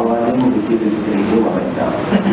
वअलिमु बिज़िक्रिही व बरकातुहू।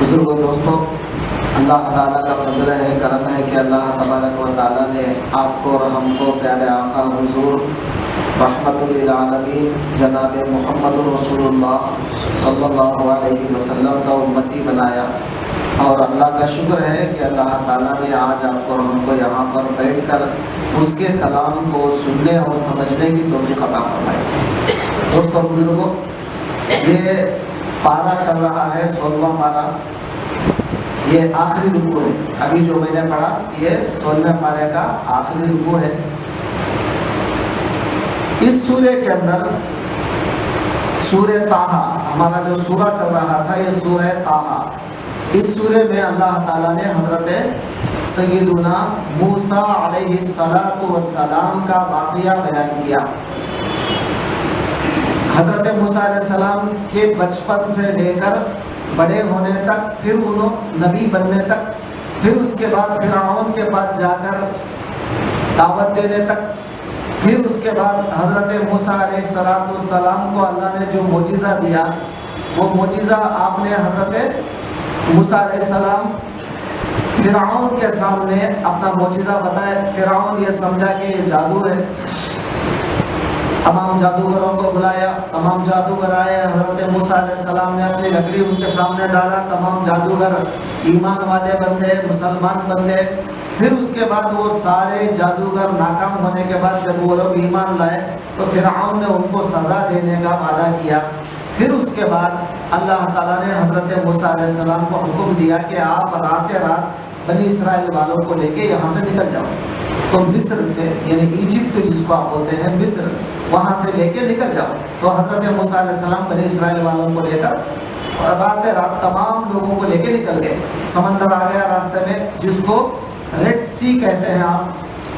बुजुर्गों दोस्तों, अल्लाह ताला का फजल है, करम है कि अल्लाह तबारक व ताला ने आपको और हमको प्यारे आका हुजूर रहमतुल लिल आलमीन जनाब मोहम्मद रसूलुल्लाह सल्लल्लाहु अलैहि वसल्लम का उम्मती बनाया। और अल्लाह का शुक्र है कि अल्लाह ताला ने आज आपको और हमको यहाँ पर बैठकर उसके कलाम को सुनने और समझने की तौफीक अता फरमाई। दोस्तों बुजुर्गों, ये पारा चल रहा है 16वां पारा, ये आखिरी रुकू है। अभी जो मैंने पढ़ा ये 16वें पारे का आखिरी रुकू है। इस सूरे के अंदर सूरे ताहा, हमारा जो सूरा चल रहा था ये सूरे ताहा, इस सूरे में अल्लाह ताला ने हजरत सय्यदुना मूसा अलैहिस्सलातु वस्सलाम का वाक़या बयान किया। हजरत मूसा अलैहिस्सलाम के बचपन से लेकर बड़े होने तक, फिर उन्होंने नबी बनने तक, फिर उसके बाद फिरऔन के पास जाकर दावत देने तक, फिर उसके बाद हजरत मूसा अलैहिस्सलाम को अल्लाह ने जो मोजिज़ा दिया, वो मोजिज़ा आपने हजरत मूसा अलैहिस्सलाम फिरऔन के सामने अपना मोजिज़ा बताया। फिरऔन ये समझा कि ये जादू है। तमाम जादूगरों को बुलाया, तमाम जादूगर आए। हजरत मूसा अलैहिस्सलाम ने अपनी लकड़ी उनके सामने डाला। तमाम जादूगर ईमान वाले बन गए, मुसलमान बन गए। फिर उसके बाद वो सारे जादूगर नाकाम होने के बाद जब वो लोग ईमान लाए तो फिरऔन ने उनको सज़ा देने का वादा किया। फिर उसके बाद अल्लाह ताला ने हजरत मूसा अलैहिस्सलाम को हुक्म दिया कि आप रात बनी इसराइल वालों को लेके यहाँ से निकल जाओ। तो मिस्र से, यानी इजिप्ट जिसको आप बोलते हैं मिस्र, वहाँ से लेके निकल जाओ। तो हजरत मूसा अलैहिस्सलाम बनी इसराइल वालों को लेकर रात तमाम लोगों को लेके निकल गए। समंदर आ गया रास्ते में, जिसको रेड सी कहते हैं, आप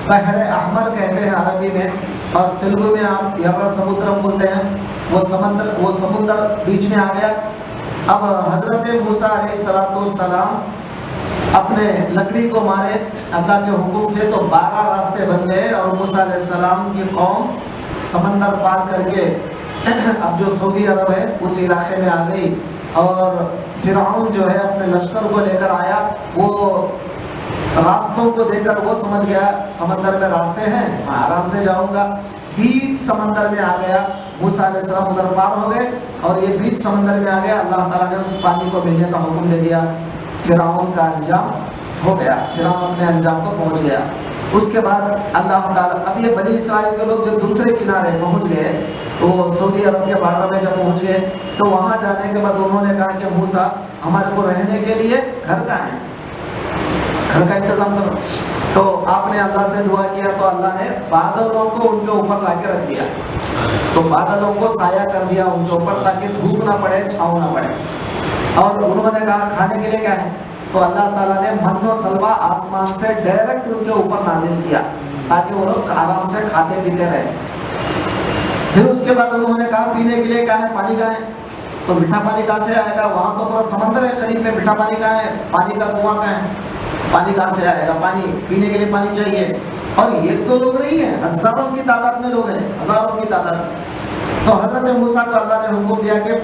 बहरे अहमर कहते हैं अरबी में, और तेलुगु में आप यर्रा समुद्रम बोलते हैं। वो समुद्र बीच में आ गया। अब हजरत मूसा अलैहिस्सलाम अपने लकड़ी को मारे अल्लाह के हुक्म से, तो 12 रास्ते बन गए और मूसा अलैहिस्सलाम की कौम समंदर पार करके अब जो सऊदी अरब है उस इलाके में आ गई। और फिरौन जो है अपने लश्कर को लेकर आया, वो रास्तों को देखकर वो समझ गया समंदर में रास्ते हैं, मैं आराम से जाऊंगा। बीच समंदर में आ गया, मूसा अलैहिस्सलाम उधर पार हो गए और ये बीच समंदर में आ गया। अल्लाह ताला ने उस पानी को मिलने का हुक्म दे दिया, फिरौन का अंजाम हो गया, फिरौन अपने अंजाम को पहुंच गया। उसके बाद अल्लाह ताला, अब ये बनी इस्राइल के लोग जब दूसरे किनारे पहुंच गए, तो सऊदी अरब के बॉर्डर में जब पहुंच गए, तो वहां जाने के बाद उन्होंने कहा कि मूसा हमारे को रहने के लिए घर कहाँ है, घर का इंतजाम करो। तो आपने अल्लाह से दुआ किया, तो अल्लाह ने बादलों को उनके ऊपर ला के रख दिया, तो बादलों को साया कर दिया उनके ऊपर, ताकि धूप ना पड़े, छाँव ना पड़े। और उन्होंने कहा खाने के लिए क्या है, तो अल्लाह ताला ने मन्नो सलवा आसमान से डायरेक्ट उनके ऊपर नाजिल किया, ताकि वो लोग आराम से खाते पीते रहे। फिर उसके बाद उन्होंने कहा पीने के लिए क्या है, पानी कहाँ है, तो मीठा पानी कहाँ से आएगा, वहाँ तो पूरा समंदर है करीब में, मीठा पानी कहाँ है, पानी का कुआं कहाँ है, पानी कहाँ से आएगा, पानी पीने के लिए पानी चाहिए। और ये तो लोग नहीं है, हजारों की तादाद में लोग हैं, हजारों की तादाद। तो हजरत मूसा को अल्लाह ने हुक्म दिया कि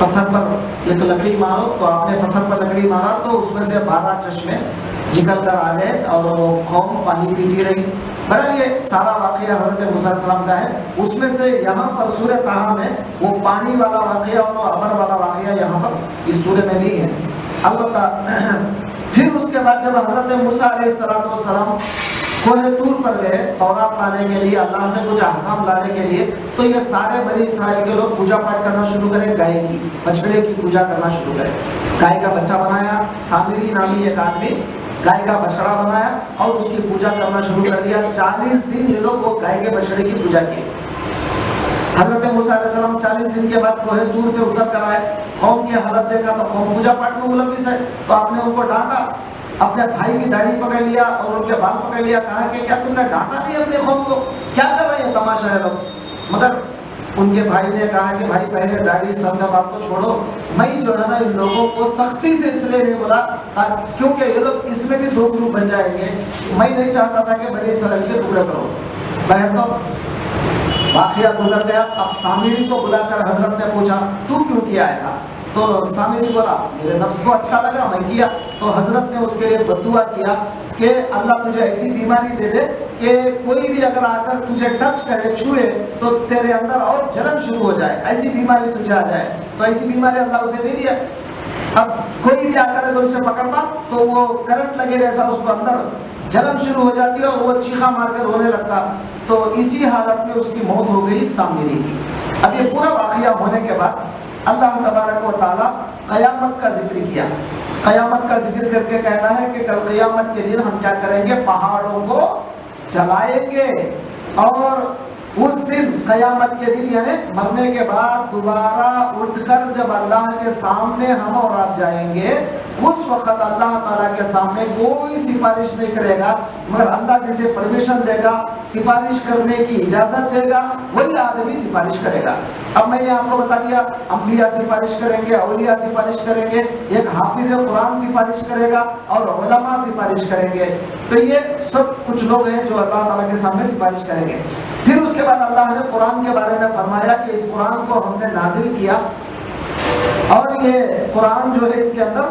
पत्थर पर एक लकड़ी मारो, तो आपने पत्थर पर लकड़ी मारा, तो उसमें से 12 चश्मे निकल कर आ गए और वो कौम पानी पीती रही। बहरहाल ये सारा वाक़या हज़रत मूसा अलैहिस्सलाम का है। उसमें से यहाँ पर सूरह ताहा में वो पानी वाला वाक़या और वो अबर वाला वाक़या यहाँ पर इस सूरह में नहीं है। अलबत्ता फिर उसके बाद जब हज़रत मूसा अलैहिस्सलाम कोहे तूर पर गए तौरात लाने के लिए, अल्लाह से कुछ अहकाम लाने के लिए, तो ये सारे बनी इस्राइल के लोग पूजा पाठ करना शुरू करें, गाय की, बछड़े की पूजा करना शुरू करें। गाय का बच्चा बनाया, सामिरी नामी एक आदमी गाय का बछड़ा बनाया और उसकी पूजा करना शुरू कर दिया। 40 दिन ये लोग वो गाय के बछड़े की पूजा की। हजरत मूसा अलैहिस्सलाम 40 दिन के बाद कोहे तूर से उतर कर आए, कौम की हालत देखा तो कौम पूजा पाठ में मुलविस है, तो आपने उनको डांटा, अपने भाई की दाढ़ी पकड़ लिया और उनके बाल पकड़ लिया, कहा कि क्या तुमने डांटा नहीं अपने कौम को, क्या कर रहे हैं तमाशा है लोग। मगर उनके भाई ने कहा कि भाई पहले दाढ़ी सर का बाल तो छोड़ो, मैं जो है ना इन लोगों को सख्ती से इसलिए नहीं बोला क्योंकि ये लोग इसमें भी 2 ग्रुप बन जाएंगे, मैं नहीं चाहता था कि बनी इस्राइल के टुकड़े करो। बहर तो वाक़या गुजर गया। अब सामिरी को बुलाकर हजरत ने पूछा तू क्यों किया ऐसा, तो सामिरी बोला मेरे नफ्स को अच्छा लगा मैं किया। तो हजरत ने उसके लिए बद्दुआ किया कि अल्लाह तुझे ऐसी बीमारी दे दे कि कोई भी अगर आकर तुझे टच करे, छुए, तो तेरे अंदर और जलन शुरू हो जाए, ऐसी बीमारी तुझे आ जाए। तो ऐसी बीमारी अल्लाह उसे दे दिया। अब कोई भी आकर अगर उसे पकड़ता तो वो करंट लगे जैसा उसको अंदर जलन शुरू हो जाती है और वो चीखा मारकर रोने लगता। तो इसी हालत में उसकी मौत हो गई सामिरी की। अब ये पूरा वाक़या होने के बाद अल्लाह तबारक व तआला क़यामत का जिक्र किया। क़यामत का जिक्र करके कहता है कि कल क़यामत के दिन हम क्या करेंगे, पहाड़ों को जलाएंगे और उस दिन क़यामत के दिन यानी मरने के बाद दोबारा उठकर जब अल्लाह के सामने हम और आप जाएंगे, उस वक़्त अल्लाह ताला के सामने कोई सिफारिश नहीं करेगा, मगर अल्लाह जिसे परमिशन देगा, सिफारिश करने की इजाज़त देगा, वही आदमी सिफारिश करेगा। अब मैंने आपको बता दिया अंबिया सिफारिश करेंगे, औलिया सिफारिश करेंगे, एक हाफिज़ कुरान सिफारिश करेगा और उलमा सिफारिश करेंगे। तो ये सब कुछ लोग हैं जो अल्लाह ताला के सामने सिफारिश करेंगे। फिर उसके बाद अल्लाह ने कुरान के बारे में फरमाया कि इस कुरान को हमने नाजिल किया और ये कुरान जो है इसके अंदर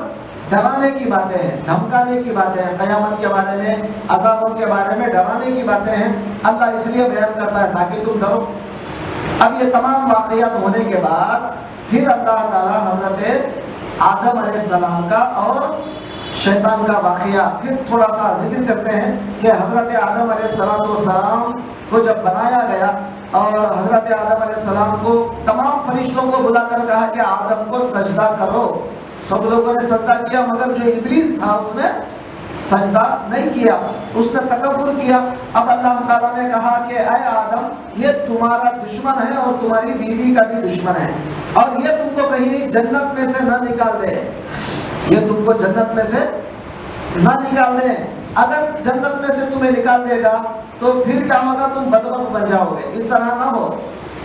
डराने की बातें हैं, धमकाने की बातें हैं, क़यामत के बारे में, अज़ाबों के बारे में डराने की बातें हैं। अल्लाह इसलिए बयान करता है ताकि तुम डरो। अब ये तमाम वाक़यात होने के बाद फिर अल्लाह ताला हज़रत आदम अलैहिस्सलाम का और शैतान का वाक़या फिर थोड़ा सा जिक्र करते हैं कि हज़रत आदम अलैहिस्सलाम को जब बनाया गया और हज़रत आदम अलैहिस्सलाम को तमाम फरिश्तों को बुलाकर कहा कि आदम को सजदा करो। सब लोगों ने सजदा किया, मगर जो इब्लीस था उसने सजदा नहीं किया, उसने तकब्बुर किया। अब अल्लाह ताला ने कहा कि ऐ आदम, ये तुम्हारा दुश्मन है और तुम्हारी बीवी का भी दुश्मन है और ये तुमको कहीं जन्नत में से न निकाल दे, ये तुमको जन्नत में से न निकाल दे। अगर जन्नत में से तुम्हें निकाल देगा तो फिर क्या होगा, तुम बदबख्त बन जाओगे, इस तरह ना हो।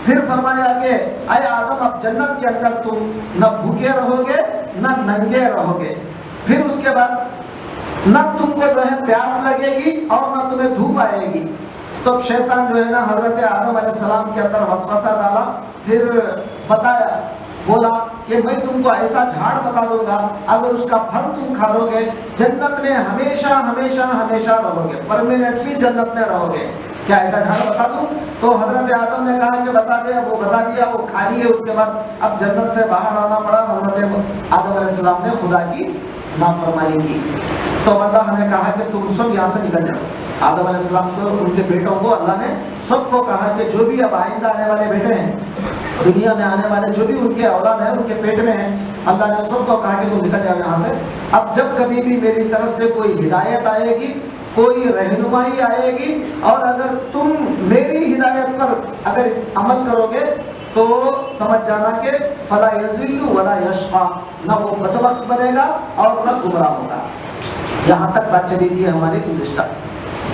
फिर फरमाया कि ऐ आदम, अब जन्नत के अंदर तुम न भूखे रहोगे न नंगे रहोगे, फिर उसके बाद न तुमको जो है प्यास लगेगी और न तुम्हें धूप आएगी। तो शैतान जो है ना हजरत आदम अलैहिस्सलाम के अंदर वसवसा डाला, फिर बताया, बोला कि मैं तुमको ऐसा झाड़ बता दूंगा, अगर उसका फल तुम खा लोगे जन्नत में हमेशा हमेशा हमेशा रहोगे, परमानेंटली जन्नत में रहोगे। क्या ऐसा झाड़ बता दूं? तो हजरत आदम ने कहा कि बता दे। वो बता दिया, वो खा लिए। उसके बाद अब जन्नत से बाहर आना पड़ा। हजरत आदम अलैहिस्सलाम ने खुदा की नाफरमानी की। तो अल्लाह ने कहा कि तुम सब यहाँ से निकल जाओ। आदम अलैहिस्सलाम को, उनके बेटों को अल्लाह ने सबको कहा कि जो भी अब आइंदा आने वाले बेटे हैं, दुनिया में आने वाले जो भी उनके औलाद है, उनके पेट में है, अल्लाह ने सबको कहा कि तुम निकल जाओ यहाँ से। अब जब कभी भी मेरी तरफ से कोई हिदायत आएगी, कोई रहनुमाई आएगी, और अगर तुम मेरी हिदायत पर अगर अमल करोगे तो समझ जाना कि फला यज़िल्लु वला यशक़ा, न वो बदबख्त बनेगा और न गुमराह होगा। यहाँ तक बात चली थी हमारी गुज़िश्ता।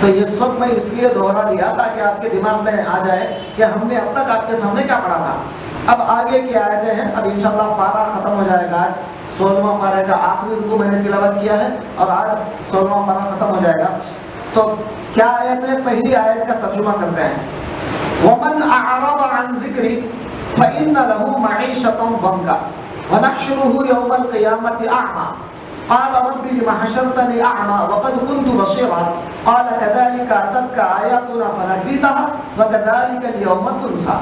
तो ये सब मैं इसलिए दोहरा दिया ताकि आपके दिमाग में आ जाए कि हमने अब तक आपके सामने क्या पढ़ा था। अब आगे की आयतें हैं। अब इंशाल्लाह पारा ख़त्म हो जाएगा। आज 16वां पारा का आखिरी रुकू मैंने तिलावत किया है और आज 16वां पारा ख़त्म हो जाएगा। तो क्या आयत है? पहली आयत का तर्जुमा करते हैं। वमन अअरद अन ज़िक्री फ़इन्न लहू मईशतन ज़ंका वनहशुरुहु यौमल क़ियामति अअमा क़ाल रब्बि लिमा हशरतनी अअमा वक़द कुन्तु बसीरा क़ाल कज़ालिका अततका आयातुना फ़नसीतहा वकज़ालिका अल-यौम तुनसा।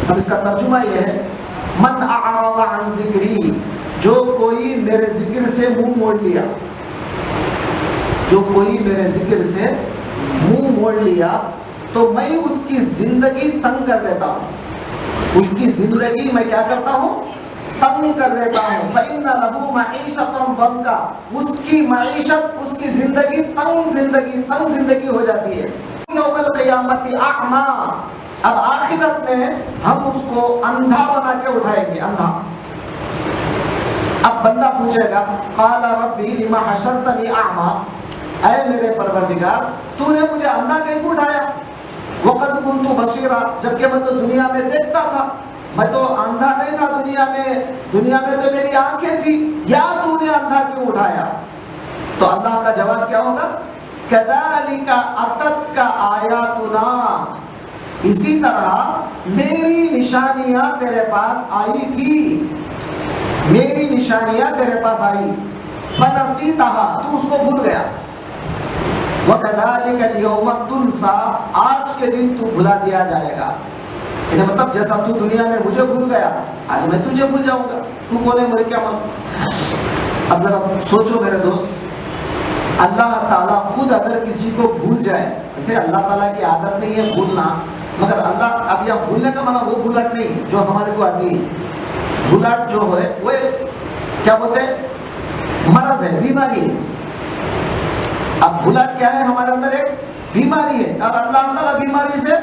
अब इसका तर्जुमा ये है, मन अअरद अन ज़िक्री, जो कोई मेरे जिक्र से मुंह मोड़ लिया, जो कोई मेरे जिक्र से मुंह मोड़ लिया तो मैं उसकी जिंदगी तंग कर देता हूँ। उसकी जिंदगी मैं क्या करता हूँ? तंग कर देता हूँ। फ़इन्न लहू मईशतन ज़ंका, उसकी मईशत, उसकी जिंदगी तंग जिंदगी हो जाती है। यौमल क़ियामति अअमा, अब आखिरत में हम उसको अंधा बना के उठाएंगे, अंधा। अब बंदा पूछेगा, क़ाल रब्बी लिमा हशरतनी अअमा, ऐ मेरे परवरदिगार तूने मुझे अंधा क्यों उठाया? वक़द कुन्तु बसीरा, जबकि मैं तो दुनिया में देखता था। मैं तो अंधा नहीं था दुनिया में तो मेरी आंखें थी, या तूने अंधा क्यों उठाया? तो अल्लाह का जवाब क्या होगा? कज़ालिका अततका आयातुना, इसी तरह मेरी निशानियां तेरे पास आई थी, मेरी निशानियां तेरे पास आई। फनसीतहा, तू उसको भूल गया। वकज़ालिका अल-यौम तुनसा, आज के दिन तू भुला दिया जाएगा। इन्हें मतलब जैसा तू दुनिया में मुझे भूल गया, आज मैं तुझे भूल जाऊंगा। तू कौन है, मुझे क्या मालूम? अब जरा सोचो मेरे दोस्त, अल्लाह ताला खुद अगर किसी को भूल जाए, वैसे अल्लाह ताला की आदत नहीं है भूलना, मगर अल्लाह, अब यहाँ भूलने का माना वो भूलट नहीं जो हमारे को आती है। भूलट जो है वो क्या बोलते हैं? मरज है, बीमारी है। अब भूलट क्या है? हमारे अंदर एक बीमारी है, और अल्लाह ताला बीमारी से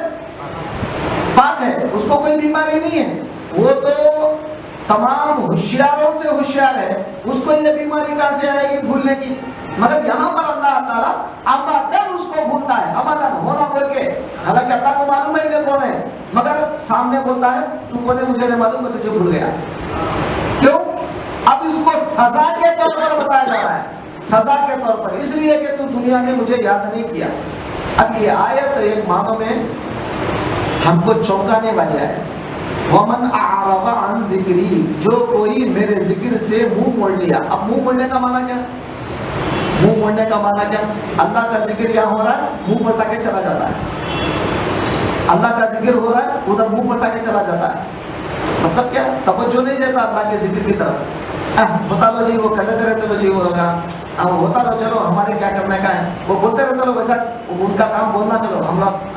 पाक है, उसको कोई बीमारी नहीं है। वो तो तमाम होशियारों से होशियार है, उसको ये बीमारी कहाँ से आएगी भूलने की? मगर यहाँ पर अल्लाह ताला अबदन उसको भूलता है, अबदन होना बोल के। हालांकि अल्लाह को मालूम है ये कौन है, मगर सामने बोलता है तू कौन है मुझे नहीं मालूम, मैं तुझे भूल गया। क्यों? अब इसको सजा के तौर पर बताया जा रहा है, सजा के तौर पर, इसलिए कि तू दुनिया में मुझे याद नहीं किया। अब ये आयत एक मानो में हमको चौंकाने वाली आयत। वमन अअरद अन ज़िक्री, जो कोई मेरे जिक्र से मुंह मोड़ लिया। अब मुंह मोड़ने का माना क्या? मुंह मोड़ने का माना क्या? अल्लाह का जिक्र यहाँ हो रहा है, मुंह पलटा के चला जाता है। अल्लाह का जिक्र हो रहा है, उधर मुंह पलटा के चला जाता है। मतलब क्या? तवज्जो नहीं देता अल्लाह के जिक्र की तरफ। होता लो जी, वो कर लेते रहते लो जी, वो होता लो, चलो हमारे क्या करने का है, वो बोलते रहते लो, वैसा उनका काम बोलना, चलो हम लोग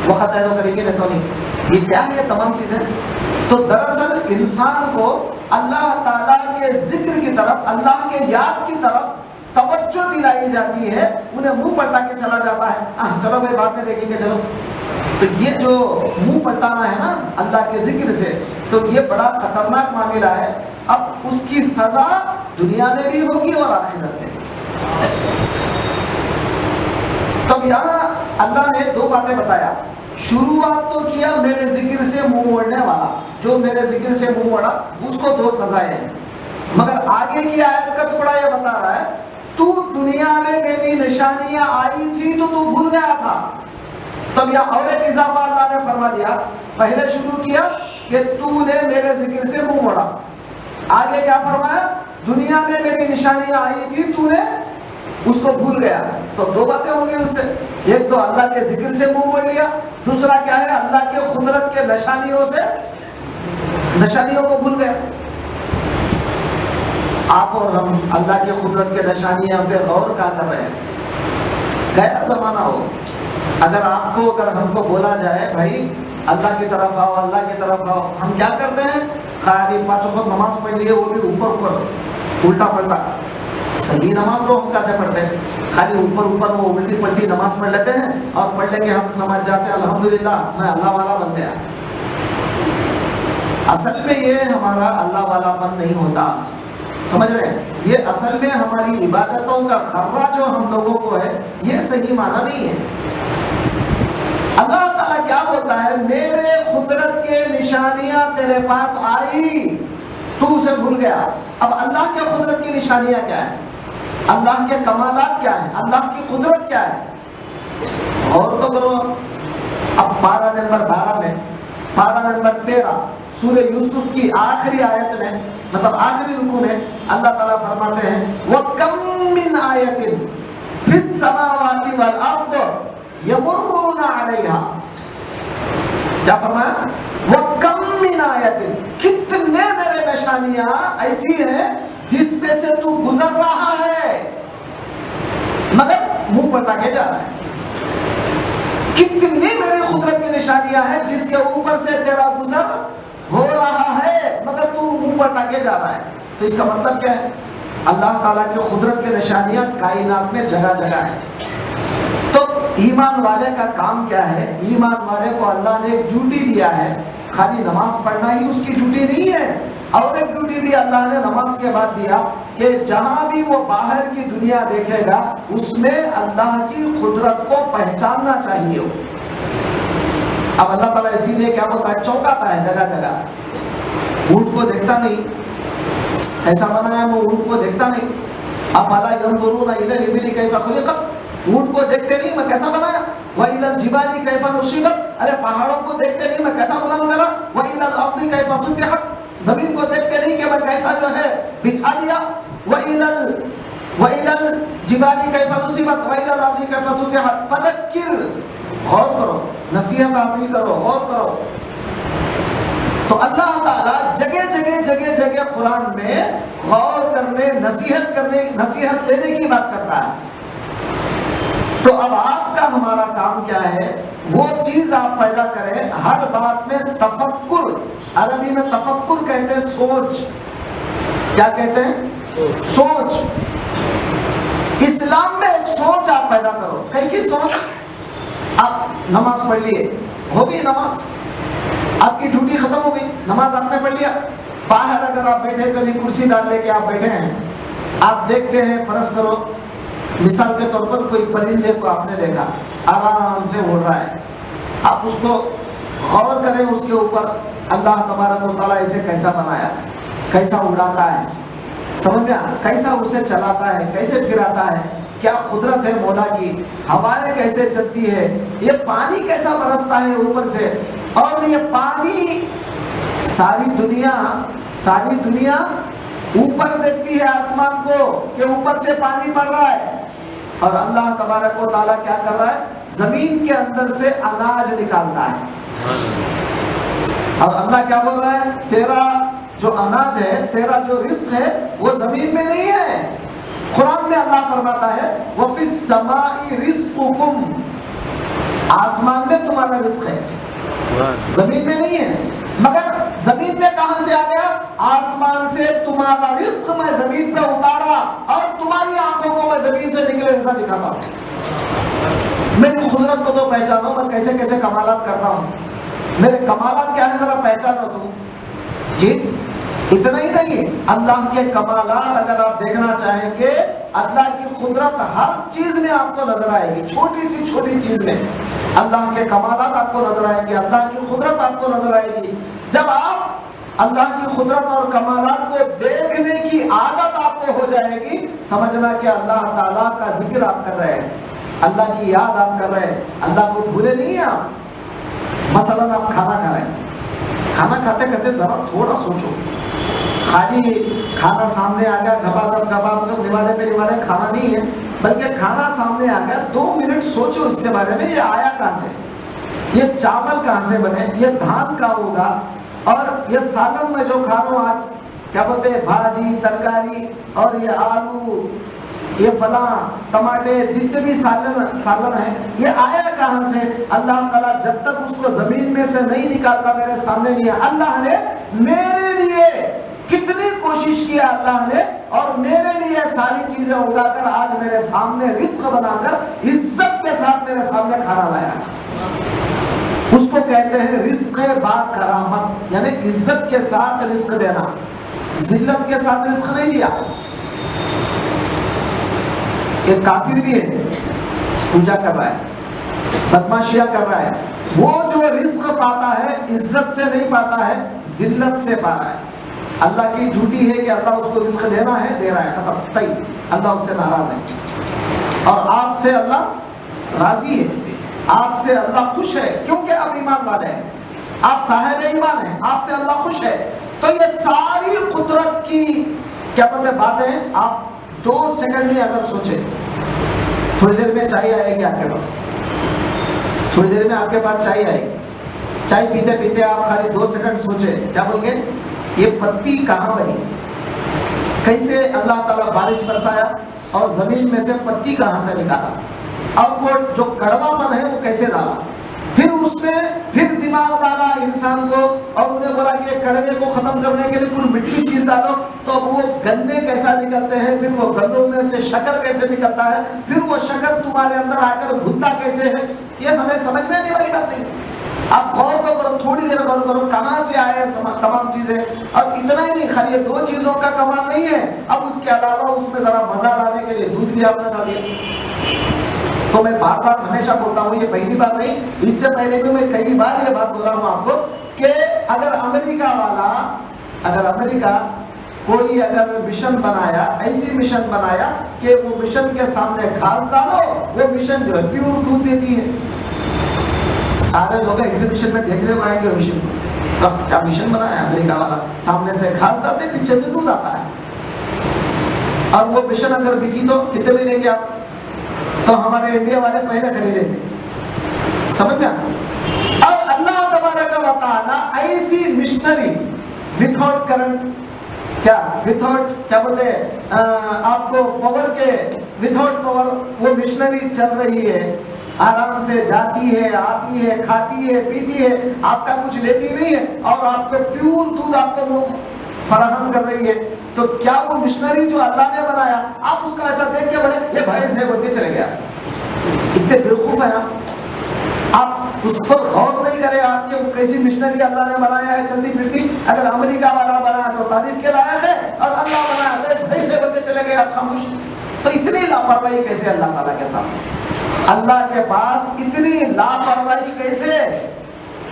वक़्त है तो करेंगे, नहीं तो नहीं। ये क्या है? तमाम चीज़ें। तो दरअसल इंसान को अल्लाह ताला के जिक्र की तरफ, अल्लाह के याद की तरफ तवज्जो दिलाई जाती है, उन्हें मुंह पलटा के चला जाता है, चलो भाई बाद में देखेंगे, चलो। तो ये जो मुंह पलटाना है ना अल्लाह के जिक्र से, तो ये बड़ा खतरनाक मामला है। अब उसकी सजा दुनिया में भी होगी और आखिरत में भी। तो यहाँ अल्लाह ने दो बातें बताया। शुरुआत तो किया मेरे जिक्र से मुंह मोड़ने वाला, जो मेरे जिक्र से मुंह मोड़ा उसको दो सजाएं हैं। मगर आगे की आयत का टुकड़ा ये बता रहा है, तू दुनिया में मेरी निशानियां आई थी तो तू भूल गया था। तब यह और एक इजाफा अल्लाह ने फरमा दिया, पहले शुरू किया कि तूने मेरे जिक्र से मुंह मोड़ा, आगे क्या फरमाया, दुनिया में मेरी निशानियां आई थी तूने उसको भूल गया। तो दो बातें हो गई उससे, एक तो अल्लाह के जिक्र से मुंह मोड़ लिया, दूसरा क्या है, अल्लाह के कुदरत के निशानियों को भूल गया। आप और हम अल्लाह के कुदरत के निशानियां पे गौर क्या कर रहे हैं। गया जमाना हो, अगर हमको बोला जाए भाई अल्लाह की तरफ आओ, अल्लाह की तरफ आओ, हम क्या करते हैं, खाली 5 वक्त नमाज पढ़ लिए, वो भी ऊपर उल्टा पलटा। सही नमाज तो हम कैसे पढ़ते हैं, खाली ऊपर वो उल्टी पलटी नमाज पढ़ लेते हैं और पढ़ लेंगे, हम समझ जाते हैं अल्हम्दुलिल्लाह मैं अल्लाह वाला बन गया। असल में ये हमारा अल्लाह वालापन नहीं होता, समझ रहे हैं, ये असल में हमारी इबादतों का खर्रा जो हम लोगों को है, ये सही माना नहीं है। अल्लाह ताला क्या बोलता है, मेरे कुदरत के निशानियां तेरे पास आई, तू उसे भूल गया। अब अल्लाह के कुदरत की निशानियां क्या है, अल्लाह के कमालात क्या है, अल्लाह की कुदरत क्या है, और तो करो। अब पारा नंबर 12 में, पारा नंबर 13 सूरह यूसुफ की आखिरी आयत में, मतलब आखिरी रुकू में अल्लाह ताला फरमाते हैं, वकम मिन आयतिन फिस समावाति वल अर्द यमुर्रूना अलैहा। क्या फरमाया, वकम मिन आयतिन, कितने मेरे निशानियां ऐसी हैं जिस पे से तू गुजर रहा है मगर मुंह पटाके जा रहा है। कितनी मेरी कुदरत की निशानियां हैं जिसके ऊपर से तेरा गुजर हो रहा है मगर तू मुंह पटाके जा रहा है। तो इसका मतलब क्या है, अल्लाह ताला की कुदरत की निशानियां कायनात में जगह जगह है। तो ईमान वाले का काम क्या है, ईमान वाले को अल्लाह ने एक ड्यूटी दिया है, खाली नमाज पढ़ना ही उसकी ड्यूटी नहीं है, और एक ड्यूटी भी अल्लाह ने नमाज के बाद दिया कि जहां भी वो बाहर की दुनिया देखेगा उसमें अल्लाह की कुदरत को पहचानना चाहिए। अब अल्लाह ताला इसीलिए क्या बोलता है, चौंकाता है जगह जगह। ऊंट को देखता नहीं, ऐसा बनाया है, वो ऊंट को देखता नहीं। अफला यंजुरूना इलल इबिली कैफा खुलिकत, ऊंट को देखते नहीं मैं कैसा बनाया, व इलल जिबाली कैफा नुशिबत, अरे पहाड़ों को देखते नहीं मैं कैसा बुलंद करा, व इलल अर्दी कैफा सुतिहत, जमीन को देखते नहीं कि मैं कैसा जो है बिछा दिया, व इलल जिबाली कैफा नुसिबत व इलल अर्दी कैफा सुतिहत फदक्किर, गौर करो, नसीहत हासिल करो, गौर करो। तो अल्लाह ताला जगह जगह कुरान में गौर करने, नसीहत लेने की बात करता है। तो अब आपका हमारा काम क्या है, वो चीज आप पैदा करें, हर बात में तफक्कुर, अरबी में तफक्कुर कहते हैं सोच, क्या कहते हैं, सोच। इस्लाम में एक सोच आप पैदा करो, कहीं की सोच। आप नमाज पढ़ लिए, हो गई नमाज, आपकी ड्यूटी खत्म हो गई, नमाज आपने पढ़ लिया। बाहर अगर आप बैठे, कभी कुर्सी डाल लेके आप बैठे हैं, आप देखते हैं, फर्ज करो मिसाल के तौर पर कोई परिंदे को आपने देखा आराम से उड़ रहा है, आप उसको गौर करें, उसके ऊपर अल्लाह तबारक व तआला इसे कैसा बनाया, कैसा उड़ाता है, समझ में, कैसा उसे चलाता है, कैसे गिराता है, क्या कुदरत है मौला की, हवाएं कैसे चलती है, ये पानी कैसा बरसता है ऊपर से, और ये पानी सारी दुनिया ऊपर देखती है आसमान को कि ऊपर से पानी पड़ रहा है, और अल्लाह तबारक व तआला क्या कर रहा है, जमीन के अंदर से अनाज निकालता है। और अल्लाह क्या बोल रहा है, तेरा जो अनाज है, तेरा जो रिस्क है वो जमीन में नहीं है। कुरान में अल्लाह फरमाता है, वफिस समाई रिज़्कुकुम, आसमान में तुम्हारा रिस्क है, जमीन में नहीं है। मगर जमीन में कहां से आ गया, आसमान से तुम्हारा रिस्क मैं जमीन पे उतारा, और तुम्हारी आंखों को मैं जमीन से निकले नजर दिखाता हूं। मेरी कुदरत को तो पहचानो, मैं कैसे कैसे कमालात करता हूं, मेरे कमालात क्या है जरा पहचानो तुम जी। इतना ही नहीं, अल्लाह के कमालात अगर आप देखना चाहेंगे, अल्लाह की कुदरत हर चीज में आपको नजर आएगी, छोटी सी छोटी चीज में अल्लाह के कमालात आपको नजर आएंगे, अल्लाह की कुदरत आपको नजर आएगी। जब आप अल्लाह की कुदरत और कमालात को देखने की की आदत आपको हो जाएगी, समझना कि अल्लाह ताला का जिक्र आप कर रहे हैं, अल्लाह की याद आप कर रहे हैं, अल्लाह को भूले नहीं हैं आप। मसलन आप खाना खा रहे हैं, खाना खाते खाते जरा थोड़ा सोचो, खाली खाना सामने आ गया, घबाघब निवाले पे निवाले खाना नहीं है, बल्कि खाना सामने आ गया, 2 मिनट सोचो इसके बारे में, ये आया कहाँ से, ये चावल कहाँ से बने, ये धान कहाँ होगा, और ये सालन में जो खा रहा हूँ आज, क्या बोलते हैं, भाजी तरकारी, और ये आलू, ये फला टमाटे, जितने भी सालन है, ये आया कहाँ से। अल्लाह ताला जब तक उसको जमीन में से नहीं निकालता, मेरे सामने नहीं है। अल्लाह ने मेरे लिए कितनी कोशिश किया अल्लाह ने, और मेरे लिए सारी चीजें उगाकर आज मेरे सामने रिस्क बनाकर इज्जत के साथ मेरे सामने खाना लाया। उसको कहते हैं रिस्क बा करामत, यानी इज्जत के साथ रिस्क देना, जिल्लत के साथ रिस्क नहीं दिया। एक काफिर भी है, पूजा कर रहा है, बदमाशियां कर रहा है, वो जो रिस्क पाता है इज्जत से नहीं पाता है, जिल्लत से पा रहा है। अल्लाह की ड्यूटी है कि अल्लाह उसको रिस्क देना है, दे रहा है, खत्म, तय, अल्लाह उससे नाराज है। और आपसे अल्लाह राजी है, आपसे अल्लाह खुश है, क्योंकि आप ईमान वाले हैं, आप साहिब ईमान हैं, आपसे अल्लाह खुश है। तो ये सारी कुदरत की क्या बोलते बातें आप 2 सेकंड में अगर सोचे, थोड़ी देर में चाय आएगी आपके पास, थोड़ी देर में आपके पास चाय आएगी, चाय पीते पीते आप खाली 2 सेकंड सोचे, क्या बोल के, ये पत्ती कहाँ बनी, कैसे अल्लाह ताला बारिश बरसाया और जमीन में से पत्ती कहाँ से निकाला, अब वो जो कड़वापन है वो कैसे डाला, फिर उसमें फिर दिमाग डाला इंसान को, और उन्हें बोला कि कड़वे को खत्म करने के लिए कुछ मीठी चीज डालो, तो अब वो गन्ने कैसा निकलते हैं, फिर वो गन्नों में से शक्कर कैसे निकलता है, फिर वो शक्कर तुम्हारे अंदर आकर घुलता कैसे है, ये हमें समझ में नहीं वाली बात नहीं। आप गौर तो करो, थोड़ी देर गौर करो, कहाँ से आए तमाम चीजें। और इतना ही नहीं, खाली 2 चीजों का कमाल नहीं है, अब उसके अलावा उसमें जरा मजा लाने के लिए दूध भी आपने डाल दिया। तो मैं बार बार हमेशा बोलता हूँ, ये पहली बार नहीं, इससे पहले भी मैं कई बार ये बात बोला हूँ आपको कि अगर अमेरिका कोई अगर मिशन बनाया, ऐसी मिशन बनाया कि वो मिशन के सामने घास डालो, वो मिशन जो है प्योर दूध देती है, सारे लोग एग्जीबिशन में देखने को आएंगे मिशन को, तो क्या मिशन बनाया अमेरिका वाला, सामने से घास डालते, पीछे से दूध आता है। और वो मिशन अगर बिकी तो कितने में लेंगे आप, तो हमारे इंडिया वाले पहले खरीदेंगे, समझ में। और अल्लाह तबारक व तआला ऐसी मिशनरी विदाउट करंट, क्या विदाउट क्या बोलते हैं आपको पावर के, विदाउट पावर वो मिशनरी चल रही है, आराम से जाती है, आती है, खाती है, पीती है, आपका कुछ लेती नहीं है, और आपको प्योर दूध आपको फराहम कर रही है। तो क्या वो मिशनरी जो अल्लाह ने बनाया, आप उसका ऐसा देख के बड़े ये भैंस है बोलते चले गया, इतने बेवकूफ है आप उस पर गौर नहीं करे, आपके कैसी मिशनरी अल्लाह ने बनाया है चलती फिरती। अगर अमेरिका वाला बनाया तो तारीफ के लायक है, और अल्लाह बनाया तो भैंस है बोलते चले गए आप खामोश। तो इतनी लापरवाही कैसे अल्लाह ताला के साथ, अल्लाह के पास इतनी लापरवाही कैसे।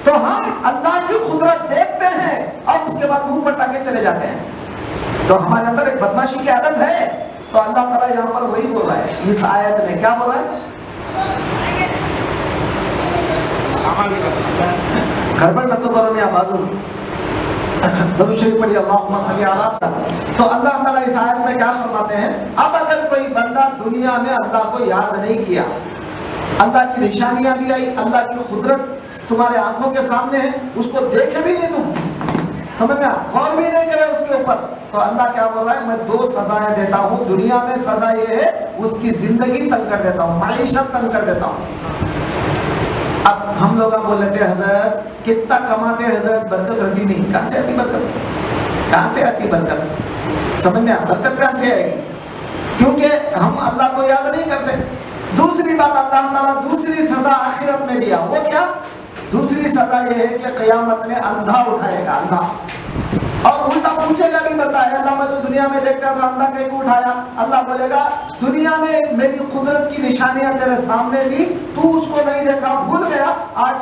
तो हम अल्लाह की कुदरत देखते हैं और उसके बाद मुंह पर टाके चले जाते हैं। तो हमारे अंदर एक बदमाशी की आदत है। तो अल्लाह ताला यहाँ पर वही बोल रहा है इस आयत में, क्या बोल रहा है, गड़बड़ मत करो, मैं बाजू दरूद शरीफ पढ़िए, अल्लाहुम्मा सल्ली अला। तो अल्लाह ताला इस आयत में क्या फरमाते हैं, अब अगर कोई बंदा दुनिया में अल्लाह को याद नहीं किया, अल्लाह की निशानियां भी आई, अल्लाह की कुदरत तुम्हारे आंखों के सामने है, उसको देखे भी नहीं तुम, समझ में गौर भी नहीं करे उसके ऊपर, तो अल्लाह क्या बोल रहा है, मैं 2 सजाएं देता हूँ दुनिया में। सजा ये है उसकी जिंदगी तंग कर देता हूँ, माईशत तंग कर देता हूँ। अब हम लोग बोल लेते हैं हजरत कितना कमाते हैं हजरत, बरकत रहती नहीं, कहाँ से आती बरकत, कहाँ से आती बरकत, समझ में बरकत कहाँ से आएगी, क्योंकि हम अल्लाह को याद नहीं करते। दूसरी बात अल्लाह ताला दूसरी सजा आखिरत में दिया, वो क्या, दूसरी सजा ये है कि क़यामत में अंधा उठाएगा, अंधा, और उल्टा पूछेगा भी, बताया अल्लाह मैं तो दुनिया में देखता था, अंधा कहीं को उठाया। अल्लाह बोलेगा दुनिया में मेरी कुदरत की निशानियां तेरे सामने थी, तू उसको नहीं देखा, भूल गया, आज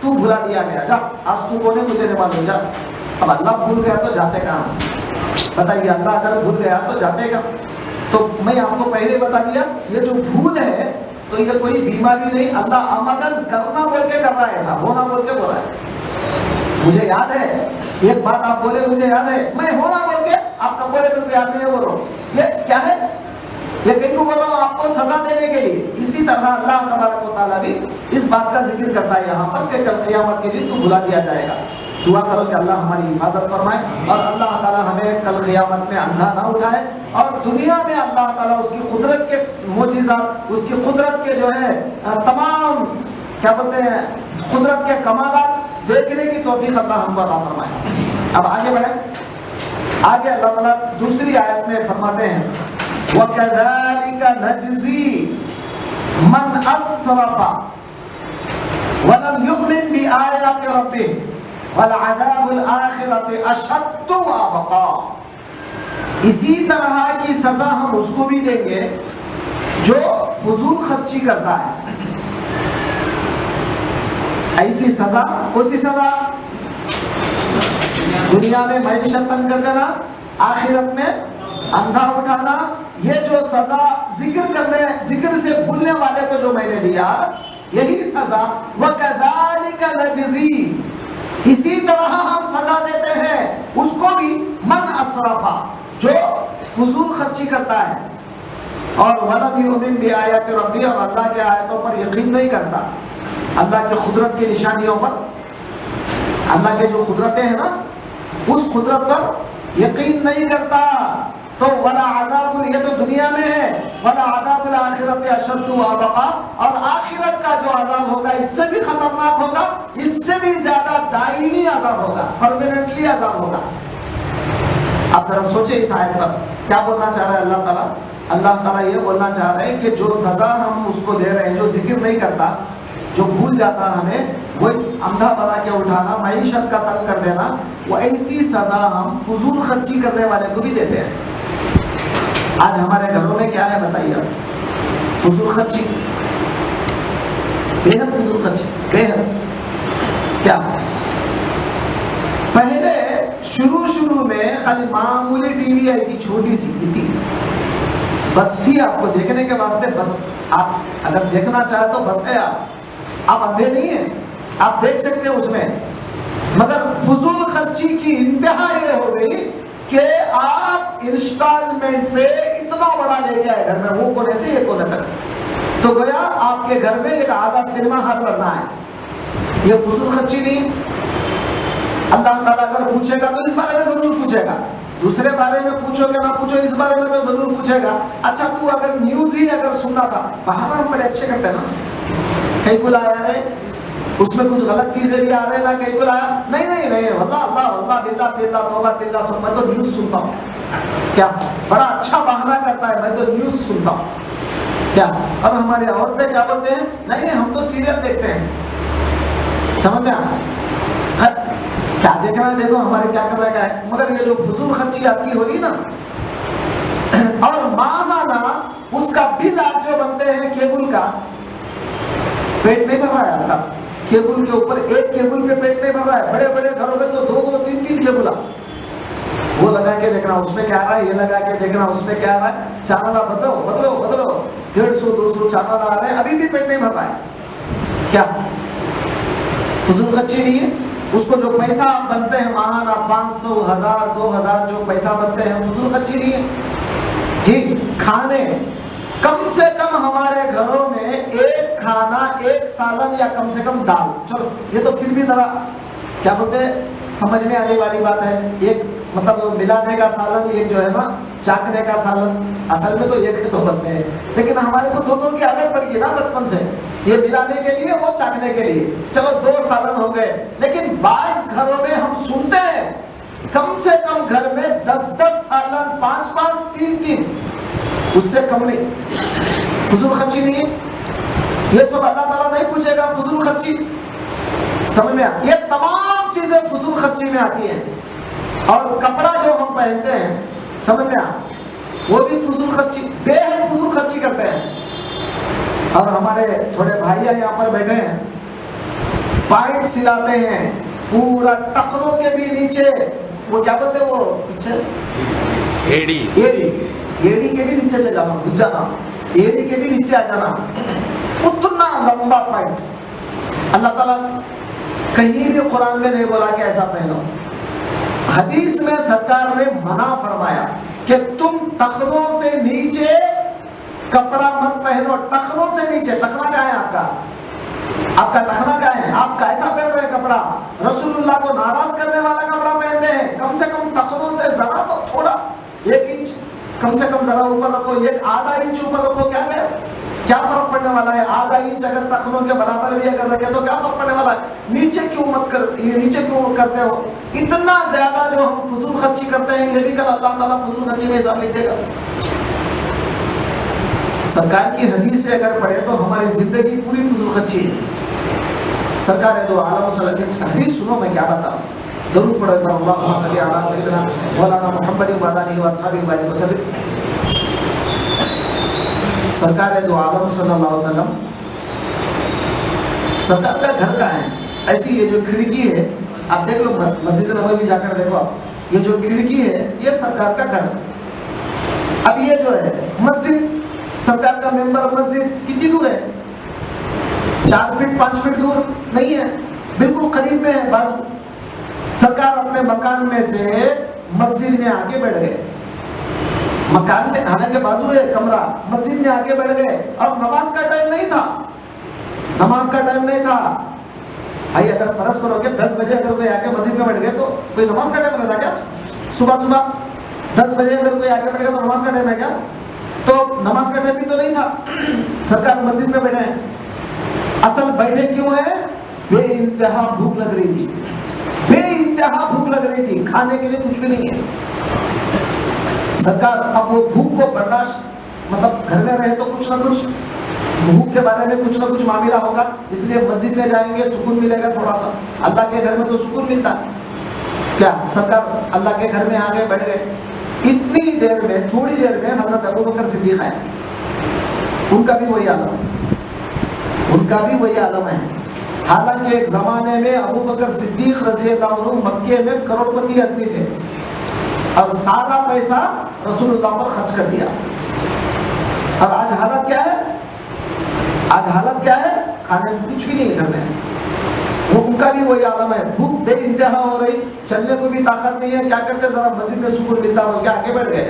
तू भुला दिया गया, जा आज तू कौन है मुझे नहीं मालूम, जा। अब अल्लाह भूल गया तो जाते कहाँ। बताइए, अल्लाह अगर भूल गया तो जातेगा। तो मैं आपको पहले बता दिया, ये जो भूल है तो ये कोई बीमारी नहीं, अल्लाह अमदन करना बोल के कर रहा है, ऐसा होना बोल के बोल रहा है। मुझे याद है, एक बात आप बोले मुझे याद है, मैं होना बोल के आप कब बोले मेरे को याद नहीं है बोल रहा हूं, ये क्या है? ये कहीं को बोल रहा हूं आपको सजा देने के लिए। इसी तरह अल्लाह तबारक व तआला भी इस बात का जिक्र करता है यहाँ पर कि कल क़यामत के दिन तो भुला दिया जाएगा। दुआ करो कि अल्लाह हमारी हिफाजत फरमाए और अल्लाह ताला हमें कल क़यामत में अंधा ना उठाए और दुनिया में अल्लाह ताला उसकी कुदरत के मोजिज़ात, उसकी कुदरत के जो है तमाम क्या बोलते हैं कुदरत के कमालात देखने की तौफीक अल्लाह हमको अता फरमाए। अब आगे बढ़े, आगे अल्लाह ताला दूसरी आयत में फरमाते हैं वकज़ालिका नजज़ी मन अस्रफ़ा वलम युमिन बिआयाति रब्बिह वलअज़ाबुल आखिरति अशद्दु वअबक़ा। इसी तरह की सजा हम उसको भी देंगे जो फजूल खर्ची करता है। ऐसी सजा, कौन सी सजा? दुनिया में मैशत तंग कर देना, आखिरत में अंधा उठाना। ये जो सजा जिक्र से भूलने वाले को जो मैंने दिया, यही सजा वकज़ालिका नजज़ी, इसी तरह हम सजा देते हैं उसको भी मन असरफा, जो फजूल खर्ची करता है और वलम युमिन बिआयाति रब्बी, और अल्लाह के आयतों पर यकीन नहीं करता, अल्लाह के कुदरत की निशानियों पर, अल्लाह के जो कुदरतें हैं ना उस कुदरत पर यकीन नहीं करता। तो वला अज़ाबुल, ये तो दुनिया में है, वला अज़ाबुल आखिरति अशद्दु वअबक़ा, और आखिरत का जो अज़ाब होगा इससे भी खतरनाक होगा, इससे भी ज्यादा दायमी अज़ाब होगा, परमानेंटली अज़ाब होगा। आप जरा सोचे इस आयत पर क्या बोलना चाह रहा है अल्लाह ताला। अल्लाह ताला ये बोलना चाह रहे हैं कि जो सजा हम उसको दे रहे हैं, जो जिक्र नहीं करता, जो भूल जाता हमें, वही अंधा बना के उठाना, मईशत का तंग कर देना, वो ऐसी सजा हम फजूल खर्ची करने वाले को भी देते हैं। आज हमारे घरों में क्या है बताइए आप? फजूल खर्ची, बेहद फजूल खर्ची, बेहद। क्या पहले शुरू में खाली मामूली टीवी आई थी, छोटी सी थी, बस थी आपको देखने के वास्ते, बस आप अगर देखना चाहे तो बस है, आप अंधे नहीं हैं, आप देख सकते हैं उसमें। मगर फजूल खर्ची की इंतहा ये हो गई कि आप इंस्टॉलमेंट पे इतना बड़ा लेके आए घर में, वो कोने से ये कोने तक, तो गोया आपके घर में एक आधा सिनेमा हॉल बनना है। ये फजूल खर्ची नहीं। अल्लाह ताला अगर पूछेगा तो इस बारे में जरूर पूछेगा, दूसरे बारे में पूछोगे ना पूछो, इस बारे में तो जरूर पूछेगा। अच्छा तू अगर न्यूज ही अगर सुनना था, बहाना हम बड़े अच्छे करते हैं ना, कहीं को लाया है उसमें कुछ गलत चीजें भी आ रहे हैं ना, कहीं को लाया नहीं वल्लाह अल्लाह वल्लाह बिल्लाह तिल्ला तौबा तिल्ला, मैं तो न्यूज सुनता हूँ। क्या बड़ा अच्छा बहाना करता है, मैं तो न्यूज सुनता हूँ। क्या, और हमारे औरतें क्या बोलते हैं, नहीं हम तो सीरियल देखते हैं। समझ में क्या देखना है, देखो हमारे क्या करने का है। मगर ये जो फजूल खर्ची आपकी हो रही ना, और माहाना उसका बिल आप जो बनते हैं केबल का, पेट नहीं भर रहा है आपका, केबल के ऊपर एक केबल पे पेट नहीं भर रहा है। बड़े बड़े घरों में तो 2-2, 3-3 केबल, वो लगा के देखना उसमें क्या आ रहा है, ये लगा के देखना उसमें क्या आ रहा है, चैनल बदलो 150-200 चैनल आ रहे हैं, अभी भी पेट नहीं भर रहा है। क्या फजूल खर्ची नहीं है? उसको जो पैसा बनते हैं माहाना 500, 1000, 2000 जो पैसा बनते हैं, फजूल खर्ची नहीं है जी। खाने कम से कम हमारे घरों में एक खाना, एक सालन या कम से कम दाल, चलो ये तो फिर भी जरा क्या बोलते हैं समझ में आने वाली बात है। एक मतलब मिलाने का सालन, एक जो है ना चाकने का सालन, असल में तो एक है तो बस है, लेकिन हमारे को दो की आदत पड़ गई ना बचपन से, ये मिलाने के लिए वो चाकने के लिए, चलो 2 सालन हो गए। लेकिन बाज़ घरों में हम सुनते हैं कम से कम घर में 10-10 सालन, 5-5, 3-3, उससे कम नहीं। फजूल खर्ची नहीं है ये सब, अल्लाह ताला नहीं पूछेगा फजूल खर्ची। समझ में ये तमाम चीजें फजूल खर्ची में आती हैं। और कपड़ा जो हम पहनते हैं, समझ में वो भी फजूल खर्ची, बेहद फजूल खर्ची करते हैं। और हमारे थोड़े भाई यहाँ पर बैठे हैं, पैंट सिलाते हैं पूरा टखनों के भी नीचे, वो क्या बोलते हैं वो पीछे एड़ी एड़ी के भी नीचे चले जाना, घुस जाना, एड़ी के भी नीचे आ जाना, उतना लंबा पैंट। अल्लाह ताला कहीं भी कुरान में नहीं बोला कि ऐसा पहनो। हदीस में सरकार ने मना फरमाया कि तुम टखनों से नीचे कपड़ा मत पहनो। टखनों से नीचे, टखना क्या है आपका? आपका टखना क्या है? आप कैसा पहन रहे कपड़ा? रसूलुल्लाह को नाराज करने वाला कपड़ा पहनते हैं। कम से कम टखनों से जरा तो थोड़ा 1 इंच कम से कम जरा ऊपर रखो, 1/2 इंच ऊपर रखो, क्या है, क्या फर्क पड़ने वाला है? 1/2 इंच अगर टखनों के बराबर भी अगर रखे तो क्या फर्क पड़ने वाला है? नीचे क्यों मत कर, नीचे क्यों करते हो? इतना ज्यादा जो हम फजूल खर्ची करते हैं, ये भी कल अल्लाह ताला फजूल खर्ची में हिसाब लिख देगा। सरकार की हदीस से अगर पढ़े तो हमारी जिंदगी पूरी फजूल खर्ची है। सरकार है दो आलम सल्लल्लाहु अलैहि वसल्लम, हदीस सुनो, मैं क्या बताऊं। दरूद पढ़ो एक बार, अल्लाहुम्मा सल्ली अला सय्यिदिना मौलाना मुहम्मद व आलिहि व अस्हाबिहि वसल्लम। सरकार है दो आलम सल्लल्लाहु अलैहि वसल्लम, सरकार का घर का है ऐसी, ये जो खिड़की है आप देख लो, मस्जिद नबवी जाकर देखो आप, ये जो खिड़की है ये सरकार का घर। अब ये जो है मस्जिद, सरकार का मेंबर मस्जिद कितनी दूर है? 4 फीट 5 फीट दूर नहीं है, बिल्कुल करीब में है, बाजू। सरकार अपने मकान में से मस्जिद में आके बैठ गए, मकान में हालांकि बाजू है कमरा, मस्जिद में आके बैठ गए। अब नमाज का टाइम नहीं था, नमाज का टाइम नहीं था। भाई अगर फर्ज करोगे 10 बजे अगर कोई आके मस्जिद में बैठ गए तो कोई नमाज का टाइम रहता क्या? सुबह 10 बजे अगर कोई आके बैठ गया तो नमाज का टाइम है क्या? तो नमाज का टाइम भी तो नहीं था। सरकार मस्जिद में बैठे हैं। असल बैठे क्यों है? बेइंतहा भूख लग रही थी, बेइंतहा भूख लग रही थी, खाने के लिए कुछ भी नहीं है। सरकार अब वो भूख को बर्दाश्त, मतलब घर में रहे तो कुछ ना कुछ भूख के बारे में कुछ ना कुछ मामला होगा, इसलिए मस्जिद में जाएंगे, सुकून मिलेगा थोड़ा सा। अल्लाह के घर में तो सुकून मिलता है क्या? सरकार अल्लाह के घर में आके बैठ गए। इतनी देर में, थोड़ी देर में हजरत अबू बकर सिद्दीक आए, उनका भी वही आलम, उनका भी वही आलम है। हालांकि एक जमाने में अबू बकर सिद्दीक रज़ी अल्लाह अन्हु मक्के में करोड़पति आदमी थे, और सारा पैसा रसूलुल्लाह पर खर्च कर दिया। और आज हालत क्या है? आज हालत क्या है? खाने को कुछ भी नहीं है घर में। वो उनका भी वही आलम है, भूख बेइंतहा हो रही, चलने को भी ताकत नहीं है, क्या करते, जरा मस्जिद में सुकून मिलता हो क्या आगे बढ़ गए।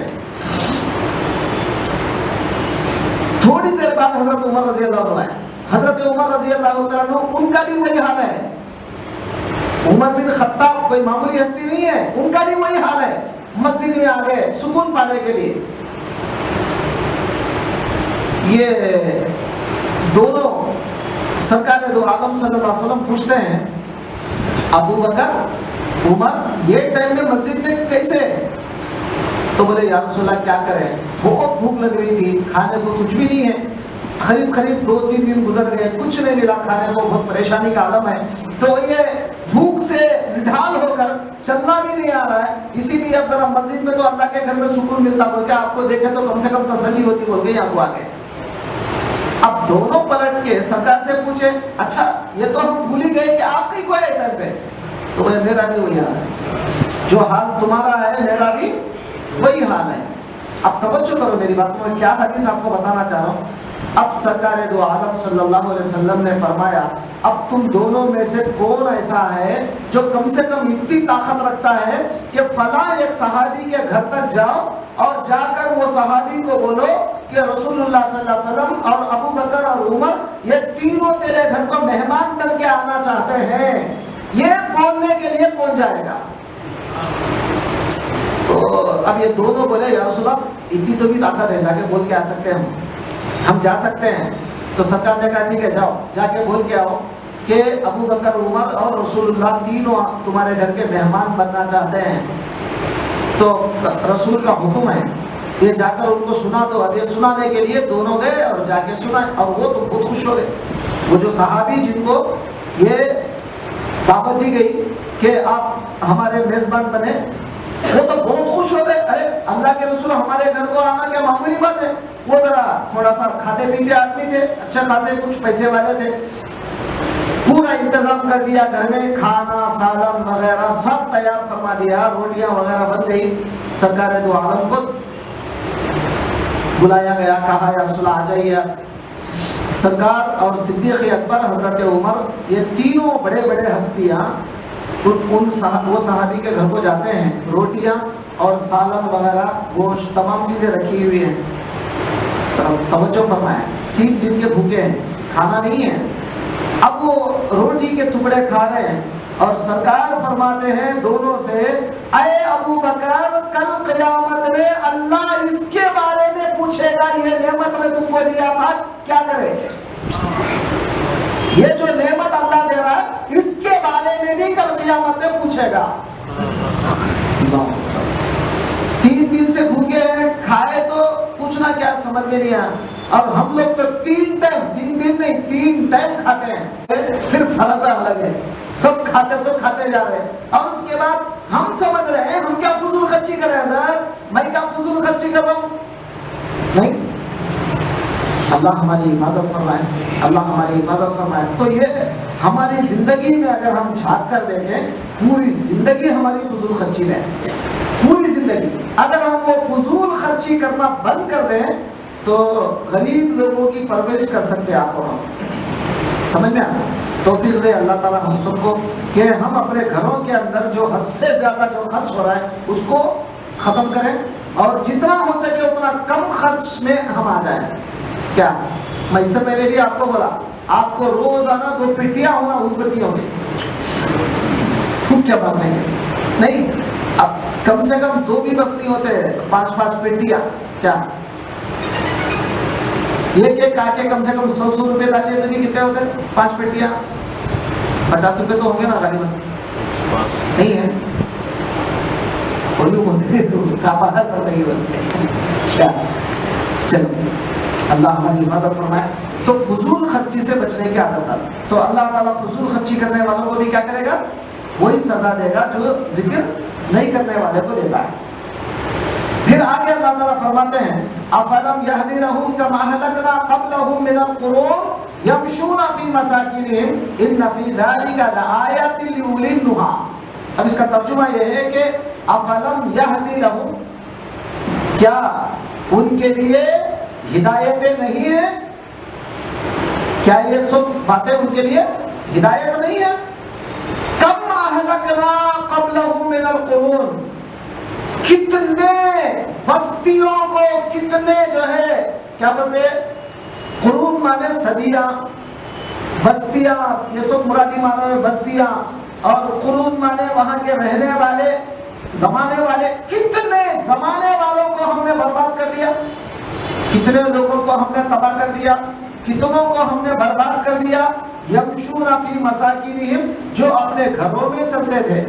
थोड़ी देर बाद हजरत उमर रज़ी अल्लाह अन्हु आए। हजरत उमर रज़ी अल्लाह अन्हु, उनका भी वही हाल है। उमर बिन खत्ताब कोई मामूली हस्ती नहीं है, उनका भी वही हाल है। मस्जिद में आ गए सुकून पाने के लिए। ये दोनों सरकार दो आलम सल्लल्लाहु अलैहि वसल्लम पूछते हैं, अबू बकर उमर ये टाइम में मस्जिद में कैसे? तो बोले या रसूलल्लाह क्या करें, बहुत भूख लग रही थी, खाने को कुछ भी नहीं है, करीब 2-3 दिन गुजर गए, कुछ नहीं मिला खाने को, बहुत परेशानी का आलम है। तो ये भूख से निढाल होकर चलना भी नहीं आ रहा है, इसीलिए अब जरा मस्जिद में तो अल्लाह के घर में सुकून मिलता, बोल के आपको देखे तो कम से कम तसल्ली होती, बोल के यहाँ को आ गए। अब दोनों पलट के सरकार से पूछे, अच्छा ये तो हम भूल ही गए कि आप कहीं को है टाइम पे। तो बोले मेरा भी वही हाल है, जो हाल तुम्हारा है मेरा भी वही हाल है। अब तवज्जो करो मेरी बात में, क्या हदीस आपको बताना चाह रहा हूँ। अब सरकार दो आलम सल्लल्लाहु अलैहि वसल्लम ने फरमाया, अब तुम दोनों में से कौन ऐसा है जो कम से कम इतनी ताकत रखता है कि फला एक सहाबी के घर तक जाओ और जाकर वो सहाबी को बोलो कि रसूलुल्लाह सल्लल्लाहु अलैहि वसल्लम और अबू बकर और उमर ये तीनों तेरे घर को मेहमान बन के आना चाहते हैं। ये बोलने के लिए कौन जाएगा? तो अब ये दोनों बोले या रसूलल्लाह इतनी तो भी ताकत है, जाके बोल के आ सकते हैं हम जा सकते हैं। तो सरकार ने कहा ठीक है जाओ, जाके बोल के आओ कि अबू बकर उमर और रसूलुल्लाह तीनों तुम्हारे घर के मेहमान बनना चाहते हैं। तो रसूल का हुक्म है, ये जाकर उनको सुना दो। अब ये सुनाने के लिए दोनों गए और जाके सुना, और वो तो बहुत खुश हो गए। वो जो सहाबी जिनको ये दावत दी गई कि आप हमारे मेजबान बने, वो तो बहुत खुश हो गए। अरे अल्लाह के रसूल हमारे घर को आना क्या मामूली बात है। वो जरा थोड़ा सा खाते पीते आदमी थे, अच्छे खासे कुछ पैसे वाले थे। पूरा इंतजाम कर दिया, घर में खाना सालन वगैरह सब तैयार फरमा दिया, रोटियां वगैरह बन गई। सरकार दो आलम को बुलाया गया, कहा या रसूलल्लाह आ जाइए। सरकार और सिद्दीक़ अकबर, हजरत उमर, ये तीनों बड़े बड़े हस्तियां वो सहाबी के घर को जाते हैं। रोटियां और सालन वगैरह गोश्त तमाम चीज़ें रखी हुई हैं। तवज्जो फरमाएं, 3 दिन के भूखे हैं, खाना नहीं है। अब वो रोटी के टुकड़े खा रहे हैं और सरकार फरमाते हैं दोनों से, अरे अबू बकर, कल क़यामत में अल्लाह इसके बारे में पूछेगा, ये नेमत में तुमको दिया था क्या करेंगे? ये जो नेमत अल्लाह दे रहा है इसके बारे में भी कल क़यामत में पूछेगा। 3 दिन से भूखे हैं, खाए तो पूछना क्या, समझ में नहीं आया। और हम लोग तो 3 दिन नहीं 3 टाइम खाते हैं, फिर फलसा अलग है, सब खाते जा रहे हैं। और उसके बाद हम समझ रहे हैं हम क्या फजूल खर्ची कर रहे हैं सर, मैं क्या फजूल खर्ची कर रहा हूँ? नहीं, अल्लाह हमारी हिफाजत फरमाए, अल्लाह हमारी हिफाजत फरमाए। तो ये हमारी जिंदगी में अगर हम झांक कर देखें, पूरी जिंदगी हमारी फजूल खर्ची में है, पूरी जिंदगी। अगर हम वो फजूल खर्ची करना बंद कर दें तो गरीब लोगों की परवरिश कर सकते हैं आपको हम। समझ में आया? तौफीक दे अल्लाह ताला हम सबको कि हम अपने घरों के अंदर जो हद से ज़्यादा जो खर्च हो रहा है उसको ख़त्म करें और जितना हो सके उतना कम खर्च में हम आ जाएं। क्या मैं इससे पहले भी आपको बोला, आपको रोजाना 2 पेटियां होना उदबत्तियों की, क्या बात नहीं, अब कम से कम 2 भी बस नहीं होते, 5-5 पेटियां। क्या एक आके कम से कम 100 रुपए डालिए तो भी कितने होते हैं? 5 पेटियां 50 रुपए तो होंगे ना गालिबन, नहीं है? कोई भी बोलते पड़ते ही क्या। चलो अल्लाह हमारी हिफाजत फरमाए। तो फजूल खर्ची से बचने की आदत है, तो अल्लाह ताला फजूल खर्ची करने वालों को भी क्या करेगा? वही सजा देगा जो जिक्र नहीं करने वाले को देता है। फिर आगे अल्लाह ताला फरमाते हैं, अफलम यहदी लहुम कमा अहलकना क़ब्लहुम मिनल क़ुरून यमशूना फी मसाकिनिहिम इन्न फी ज़ालिका लआयातिन लिउलिन नुहा। अब इसका तर्जुमा यह है कि अफलम यहदी लहुम, क्या उनके लिए हिदायतें नहीं है? क्या ये सब बातें उनके लिए हिदायत नहीं है? कम अहलकना क़ब्लहुम मिनल क़ुरून, कितने बस्तियों को, कितने जो है क्या बोलते, क़ुरून माने सदियां, बस्तियां, ये सब मुरादी मानो में बस्तियां, और क़ुरून माने वहां के रहने वाले, जमाने वाले। कितने जमाने वालों को हमने बर्बाद कर दिया, कितने लोगों को हमने तबाह कर दिया, कितनों को हमने बर्बाद कर दिया। यमशूना फी मसाकिनिहिम, जो अपने घरों में चलते थे,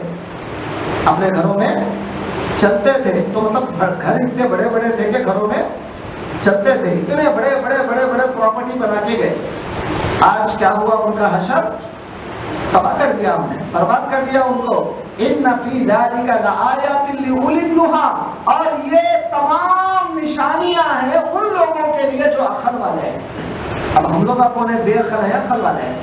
अपने घरों में चलते थे, तो मतलब घर इतने बड़े बड़े थे कि घरों में चलते थे, इतने बड़े बड़े प्रॉपर्टी बना के गए। आज क्या हुआ? उनका हशर तबाह कर दिया हमने, बर्बाद कर दिया उनको। इन्न फी ज़ालिका लआयातिन लिउलिन नुहा, और ये तमाम निशानियां हैं उन लोगों के लिए जो अक्ल वाले हैं। अब हम लोग कौन है? बेअक्ल है, अक्ल वाले हैं।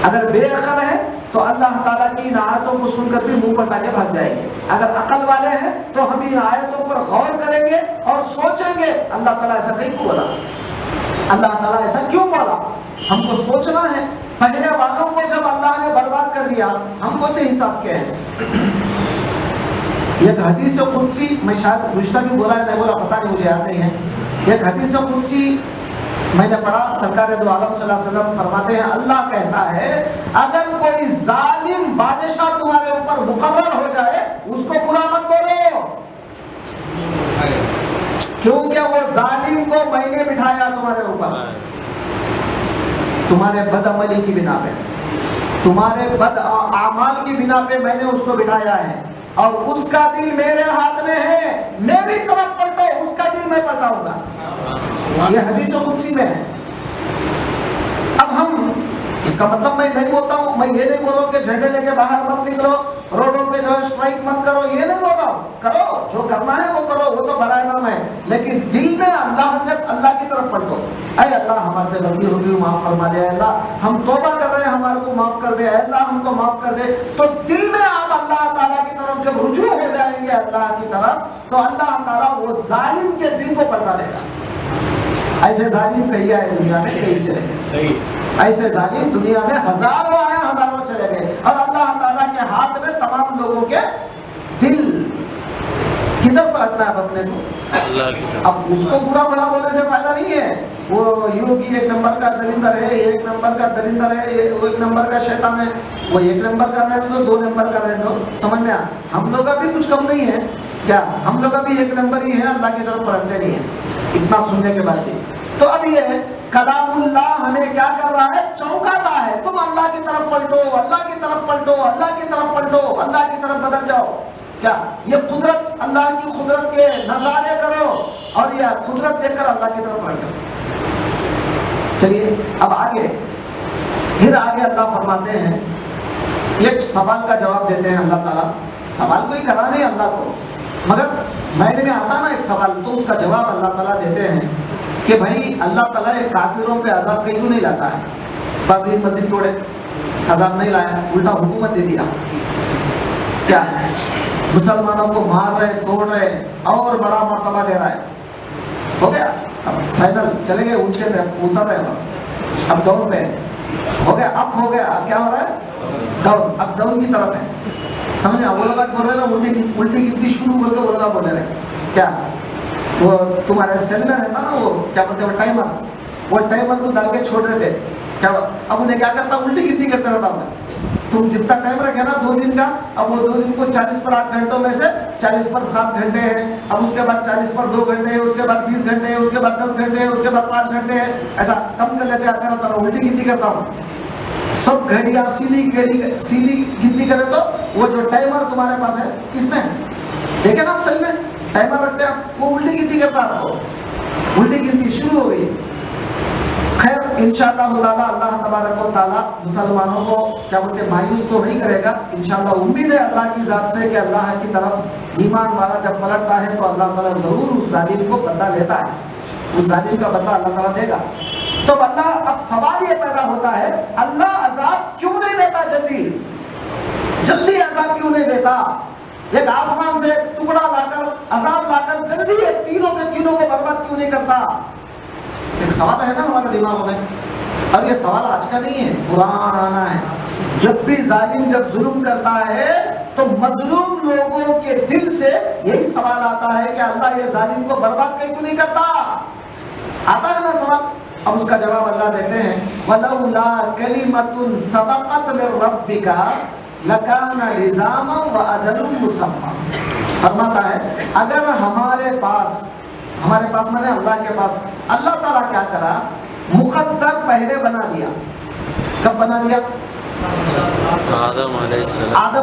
अगर बेअक्ल है तो अल्लाह ताला की इन आयतों को सुनकर भी मुंह पटा के भाग जाएंगे। अगर अकल वाले हैं तो हम इन आयतों पर गौर करेंगे और सोचेंगे अल्लाह ताला ऐसा नहीं क्यों बोला, अल्लाह ताला ऐसा क्यों बोला। हमको सोचना है। पहले वालों को जब अल्लाह ने बर्बाद कर दिया, हमको से हिसाब क्या है? एक हदीस कुदसी, मैं शायद गुज़श्ता भी बोला है, नहीं बोला पता नहीं, मुझे याद नहीं है। एक हदीस कुदसी मैंने पढ़ा, सरकार दो आलम सल्लल्लाहु अलैहि वसल्लम फरमाते हैं, अल्लाह कहता है अगर कोई जालिम बादशाह तुम्हारे ऊपर मुकर्रर हो जाए उसको बुरा मत बोलो, क्योंकि वो जालिम को मैंने बिठाया तुम्हारे ऊपर, तुम्हारे बदअमली की बिना पे, तुम्हारे बद आमाल की बिना पे मैंने उसको बिठाया है, और उसका दिल मेरे हाथ में है, मेरी तरफ पलटो, उसका दिल मैं पलटाऊंगा। ये हदीस कुदसी में है। अब हम, इसका मतलब मैं नहीं बोलता हूँ, मैं ये नहीं बोल रहा हूँ कि झंडे लेके बाहर मत निकलो, रोडों पे जो है स्ट्राइक मत करो, ये नहीं बोल रहा करो, जो करना है वो करो, वो तो बड़ा नाम है, लेकिन दिल में अल्लाह से, अल्लाह की तरफ पलटो। अरे अल्लाह हमारे से गलती होगी, माफ फरमा दे, अल्लाह हम तौबा कर रहे हैं, हमारे को माफ कर दे, अल्लाह हमको माफ कर दे। तो दिल में आप अल्लाह ताला की तरफ जब रुजू हो जाएंगे अल्लाह की तरफ, तो अल्लाह ताला वो जालिम के दिल को पलटा देगा। ऐसे जालिम कई आए दुनिया में, कई चले गए। ऐसे जालिम दुनिया में हजारों आए, हजारों चले गए। और अल्लाह ताला के हाथ में तमाम लोगों के दिल, किधर पलटना है अपने को। अब उसको बुरा भला बोलने से फायदा नहीं है। वो योगी एक नंबर का दलिंदर है, एक नंबर का दलिंदर है, वो एक नंबर का शैतान है, वो एक नंबर का रहे तो दो नंबर का रहे तो समझ में आ। हम लोग का भी कुछ कम नहीं है क्या, हम लोग का भी एक नंबर ही है, अल्लाह की तरफ पलटते नहीं है। इतना सुनने के बाद भी तो अब ये कलामुल्लाह हमें क्या कर रहा है, चौंकाता है। तुम अल्लाह की तरफ पलटो, अल्लाह की तरफ पलटो, अल्लाह की तरफ पलटो, अल्लाह की तरफ बदल जाओ। क्या ये कुदरत, अल्लाह की कुदरत के नजारे करो और यह कुदरत देखकर अल्लाह की तरफ पलटो। चलिए अब आगे, फिर आगे अल्लाह फरमाते हैं, एक सवाल का जवाब देते हैं अल्लाह ताला। सवाल कोई करा नहीं अल्लाह को, मगर माइंड में आता ना एक सवाल, तो उसका जवाब अल्लाह ताला देते हैं कि भाई अल्लाह ताला एक काफिरों पे अजाब क्यों नहीं लाता है। बाबरी मस्जिद तोड़े, अजाब नहीं लाया, उल्टा हुकूमत दे दिया। क्या मुसलमानों को मार रहे, तोड़ रहे और बड़ा मर्तबा दे रहा है। हो गया, अब फाइनल चले गए, ऊंचे पे उतर रहे हैं, अब डाउन पे हो गया, अप हो गया, अब क्या हो रहा है, डाउन, अब डाउन की तरफ है। समझ में, वो लोग बोल रहे ना उल्टी गिनती शुरू बोल के वो लोग बोल रहे क्या, वो तुम्हारे सेल में रहता ना, वो क्या बोलते हैं टाइमर, वो टाइमर को डाल के छोड़ देते क्या। अब उन्हें क्या करता, उल्टी गिनती करते रहता हूँ। तुम जितना टाइम रखे ना 2 दिन का, अब वो 2 दिन को 40 पर 8 घंटों में से 40 पर 7 घंटे हैं, अब उसके बाद 40 पर 2 घंटे हैं, उसके बाद 20 घंटे हैं, उसके बाद 10 घंटे हैं, उसके बाद 5 घंटे हैं, ऐसा कम कर लेते आते रहता हूँ, उल्टी गिनती करता हूँ। सब घड़ियां सीधी गिनती करें तो वो जो टाइमर तुम्हारे पास है इसमें देखे ना आप सेल में टाइमर रखते हैं, वो उल्टी गिनती करता है, आपको उल्टी गिनती शुरू हो गई। खैर इंशाअल्लाह ताला अल्लाह तबारक व ताला मुसलमानों को क्या बोलते मायूस तो नहीं करेगा। इंशाअल्लाह उम्मीद है अल्लाह की जात से कि अल्लाह की तरफ ईमान वाला जब पलटता है तो अल्लाह ताला जरूर उस जालिम को बदला लेता है, उस जालिम का बदला अल्लाह ताला देगा। तो अल्लाह, अब सवाल ये पैदा होता है, अल्लाह अजाब क्यों नहीं देता, जल्दी अजाब क्यों नहीं देता। एक आसमान से एक टुकड़ा लाकर, अजाब लाकर जल्दी ये तीनों के तीनों को बर्बाद क्यों नहीं करता। एक सवाल है ना हमारे दिमागों में, और ये सवाल आज का नहीं है, पुराना है। जब भी जालिम जब जुल्म करता है तो मजलूम लोगों के दिल से यही सवाल आता है कि अल्लाह ये जालिम को बर्बाद क्यों नहीं करता। आता है ना सवाल। अब उसका जवाब अल्लाह देते हैं, वलौला कलिमतुन सबक़त मिन रब्बिका लकाना लिज़ामा व अजलुन मुसम्मा। फरमाता है अगर हमारे पास माने अल्लाह के पास, अल्लाह ताला क्या करा, मुकद्दर पहले बना दिया। कब बना दिया? आदम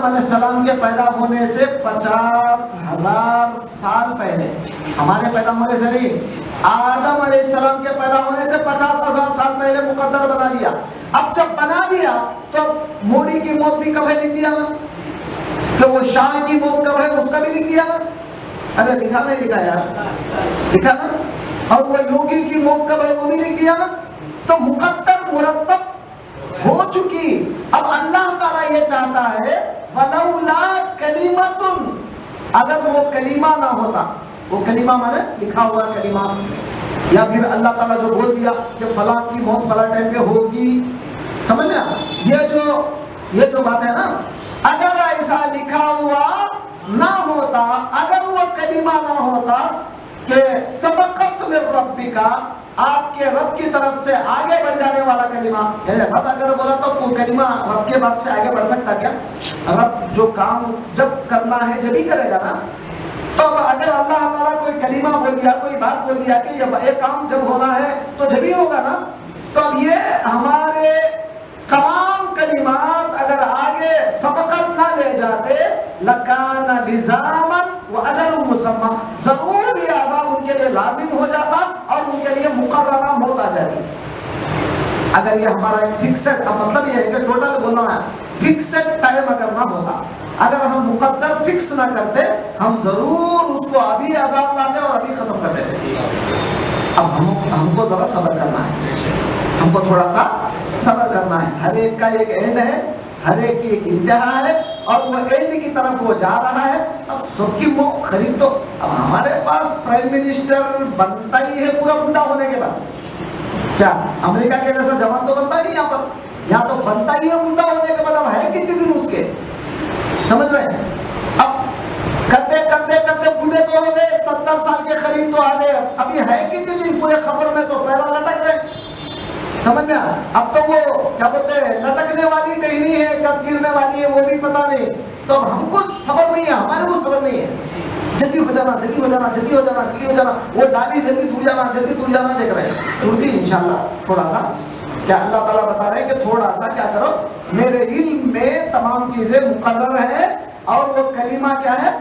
अलैहिस्सलाम के पैदा होने से 50,000 साल पहले, हमारे पैदा होने से नहीं, आदम अलैहिस्सलाम के पैदा होने से 50,000 साल पहले मुकद्दर बना दिया। अब जब बना दिया तो मोदी की मौत भी कब है लिख दिया ना, तो वो शाह की मौत कब है उसका भी लिख दिया ना। अरे लिखा नहीं लिखा यार, लिखा ना। और वो योगी की मौत कब है वो भी लिख दिया ना। तो मुकद्दर मुरत्तब हो चुकी। अब अल्लाह ताला ये चाहता है वलौला कलिमतुन, अगर वो कलीमा ना होता, वो कलीमा माने लिखा हुआ कलीमा, या फिर अल्लाह ताला जो बोल दिया कि फला की मौत फला टाइम पे होगी, समझ में ये जो बात है ना, अगर ऐसा लिखा हुआ ना होता, अगर वो कलीमा ना होता कि सबक़त मिन रब्बिका, आपके रब की तरफ से आगे बढ़ जाने वाला कलीमा, रब अगर बोला तो वो कलीमा रब के बाद से आगे बढ़ सकता क्या? रब जो काम जब करना है जब ही करेगा ना। तो अब अगर अल्लाह ताला कोई कलीमा बोल दिया, कोई बात बोल दिया कि ये काम जब होना है तो जब ही होगा ना। तो अब ये हमारे तमाम कलिमात अगर आगे सबक़त ना ले जाते, लकाना लिज़ामन व अजलुन मुसम्मा, जरूर ये अज़ाब उनके लिए लाजिम हो जाता और उनके लिए मुकर्ररा मौत आ जाती। अगर ये हमारा एक फिक्सेड, अब मतलब ये है कि टोटल बोलना है, फिक्सेड टाइम अगर ना होता, अगर हम मुकद्दर फिक्स ना करते, हम जरूर उसको अभी अजाब लाते और अभी खत्म कर देते। अब हमको जरा सब्र करना है, हमको थोड़ा सा सब्र करना है। हर एक का एक एंड है, हर एक की एक इंतहा है, और वो एंड की तरफ वो जा रहा है। अब सबकी मौत खरीद तो, अब हमारे पास प्राइम मिनिस्टर बनता ही है पूरा बूढ़ा होने के बाद। क्या अमेरिका के जैसा जवान तो बनता नहीं यहाँ पर, यहाँ तो बनता ही है बूढ़ा होने के बाद। अब है कितने दिन उसके, समझ रहे हैं? अब करते करते करते बूढ़े तो हो गए, 70 साल के करीब तो आ गए, अभी है कितने दिन पूरे खबर में तो पैरा लटक रहे, समझ में? अब तो वो क्या बोलते हैं, लटकने वाली टहनी है, कब गिरने वाली है वो भी पता नहीं। तो अब हमको सब्र नहीं है, हमारे को सब्र नहीं है। जल्दी हो जाना, जल्दी हो जाना, जल्दी हो जाना, जल्दी हो जाना, वो डाली जल्दी टूट जाना, जल्दी टूट जाना, देख रहे हैं टूट गई इंशाल्लाह। थोड़ा सा क्या अल्लाह ताला बता रहे हैं कि थोड़ा सा क्या करो, मेरे इल्म में तमाम चीजें मुकर्रर है, और वो कलीमा क्या है,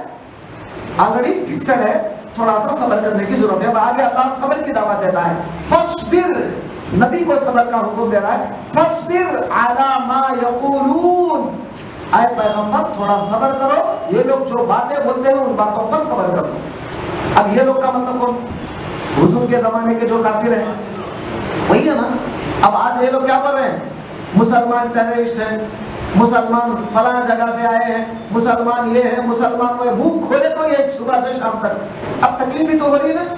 ऑलरेडी फिक्सड है। थोड़ा सा सब्र करने की जरूरत है। अब आगे अल्लाह सब्र की दावत देता है। फस्बिर, नबी को सब्र का हुक्म दे रहा है। फस्बिर अला मा यक़ूलून, आए पैगंबर थोड़ा सब्र करो, ये लोग जो बातें बोलते हैं उन बातों पर सब्र करो। अब ये लोग का मतलब कौन? हुजूर के जमाने के जो काफिर हैं, वही है ना। अब आज ये लोग क्या कर रहे हैं, मुसलमान टेररिस्ट हैं, मुसलमान फलां जगह से आए हैं, मुसलमान ये है, मुसलमान वो है, मुंह खोले तो ये सुबह से शाम तक। अब तकलीफ भी तो हो रही है ना,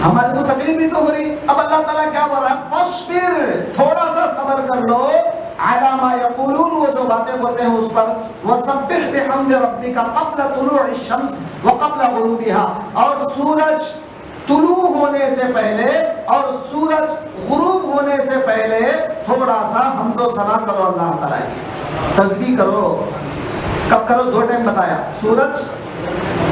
हमारे को तकलीफ भी तो हो रही। अब अल्लाह ताला क्या बोल रहा है, फस्बिर, थोड़ा सा सब्र कर लो, अला मा यक़ूलून, वो जो बातें बोलते हैं उस पर। वसब्बिह बिहम्दि रब्बिका क़ब्ल तुलूइ शम्स व क़ब्ल गुरूबिहा, और सूरज तुलू होने से पहले और सूरज गुरूब होने से पहले थोड़ा सा हमदो सना करो अल्लाह ताला की, तस्बीह करो। कब करो? 2 टाइम बताया। सूरज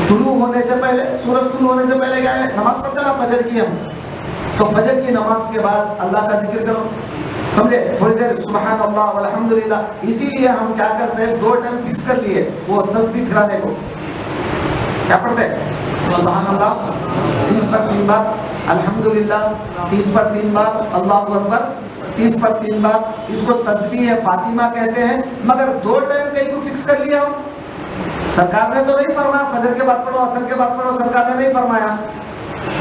तुलू होने से पहले, सूरज तुलू होने से पहले क्या है, नमाज पढ़ते ना फजर की हम, तो फजर की नमाज के बाद अल्लाह का जिक्र करो, समझे? थोड़ी देर सुबहान अल्लाह वल्हम्दुलिल्लाह। इसीलिए हम क्या करते हैं, 2 टाइम फिक्स कर लिए वो तस्बीह फिराने को। क्या पढ़ते हैं? सुबहान अल्लाह 30 बार 3 बार, अल्हम्दुलिल्लाह 30 बार 3 बार, अल्लाहु अकबर 30 बार 3 बार। इसको तस्बीह फातिमा कहते हैं। मगर 2 टाइम कहीं को फिक्स कर लिया हम। सरकार ने तो नहीं फरमाया फजर के बाद पढ़ो, असर के बाद पढ़ो, सरकार ने नहीं फरमाया।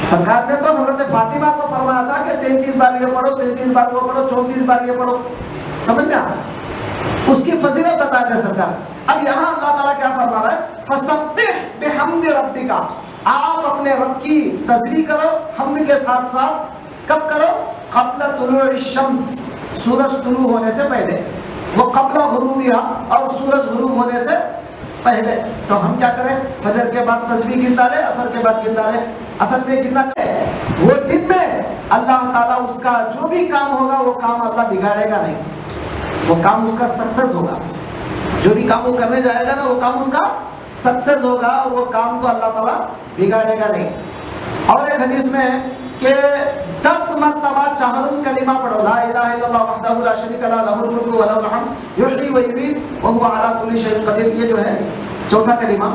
सरकार ने तो हज़रत फातिमा को फरमाया था कि 33 बार ये पढ़ो, 33 बार वो पढ़ो, 34 बार ये पढ़ो, समझ में? उसकी फजीलत बता रहे सरकार। अब यहाँ अल्लाह ताला क्या फरमा रहा है, फसब्बिह बिहम्दि रब्बिका, आप अपने रब की तस्बीह करो हम्द के साथ साथ। कब करो? क़ब्ल तुलूइ शम्स, सूरज तुलू होने से पहले, वो क़ब्ल गुरूबिहा, और सूरज गुरूब होने से पहले। तो हम क्या करें, फजर के बाद तस्बीह गिन डाले, असर के बाद गिन डाले। असल में कितना करें, वो दिन में अल्लाह ताला उसका जो भी काम होगा वो काम अल्लाह बिगाड़ेगा नहीं, वो काम उसका सक्सेस होगा। जो भी काम वो करने जाएगा ना, वो काम उसका सक्सेस होगा, और वो काम को अल्लाह ताला बिगाड़ेगा नहीं। और एक हदीस में है कि 10 मरतबा चाहरुन कलिमा पढ़ो, ला इलाहा इल्लल्लाह वहदहु ला शरीका लहु लहुल मुल्कु व लहुल हम्द युहयी व युमीत व हुवा अला कुल्ली शैइन कदीर। ये जो है चौथा कलिमा,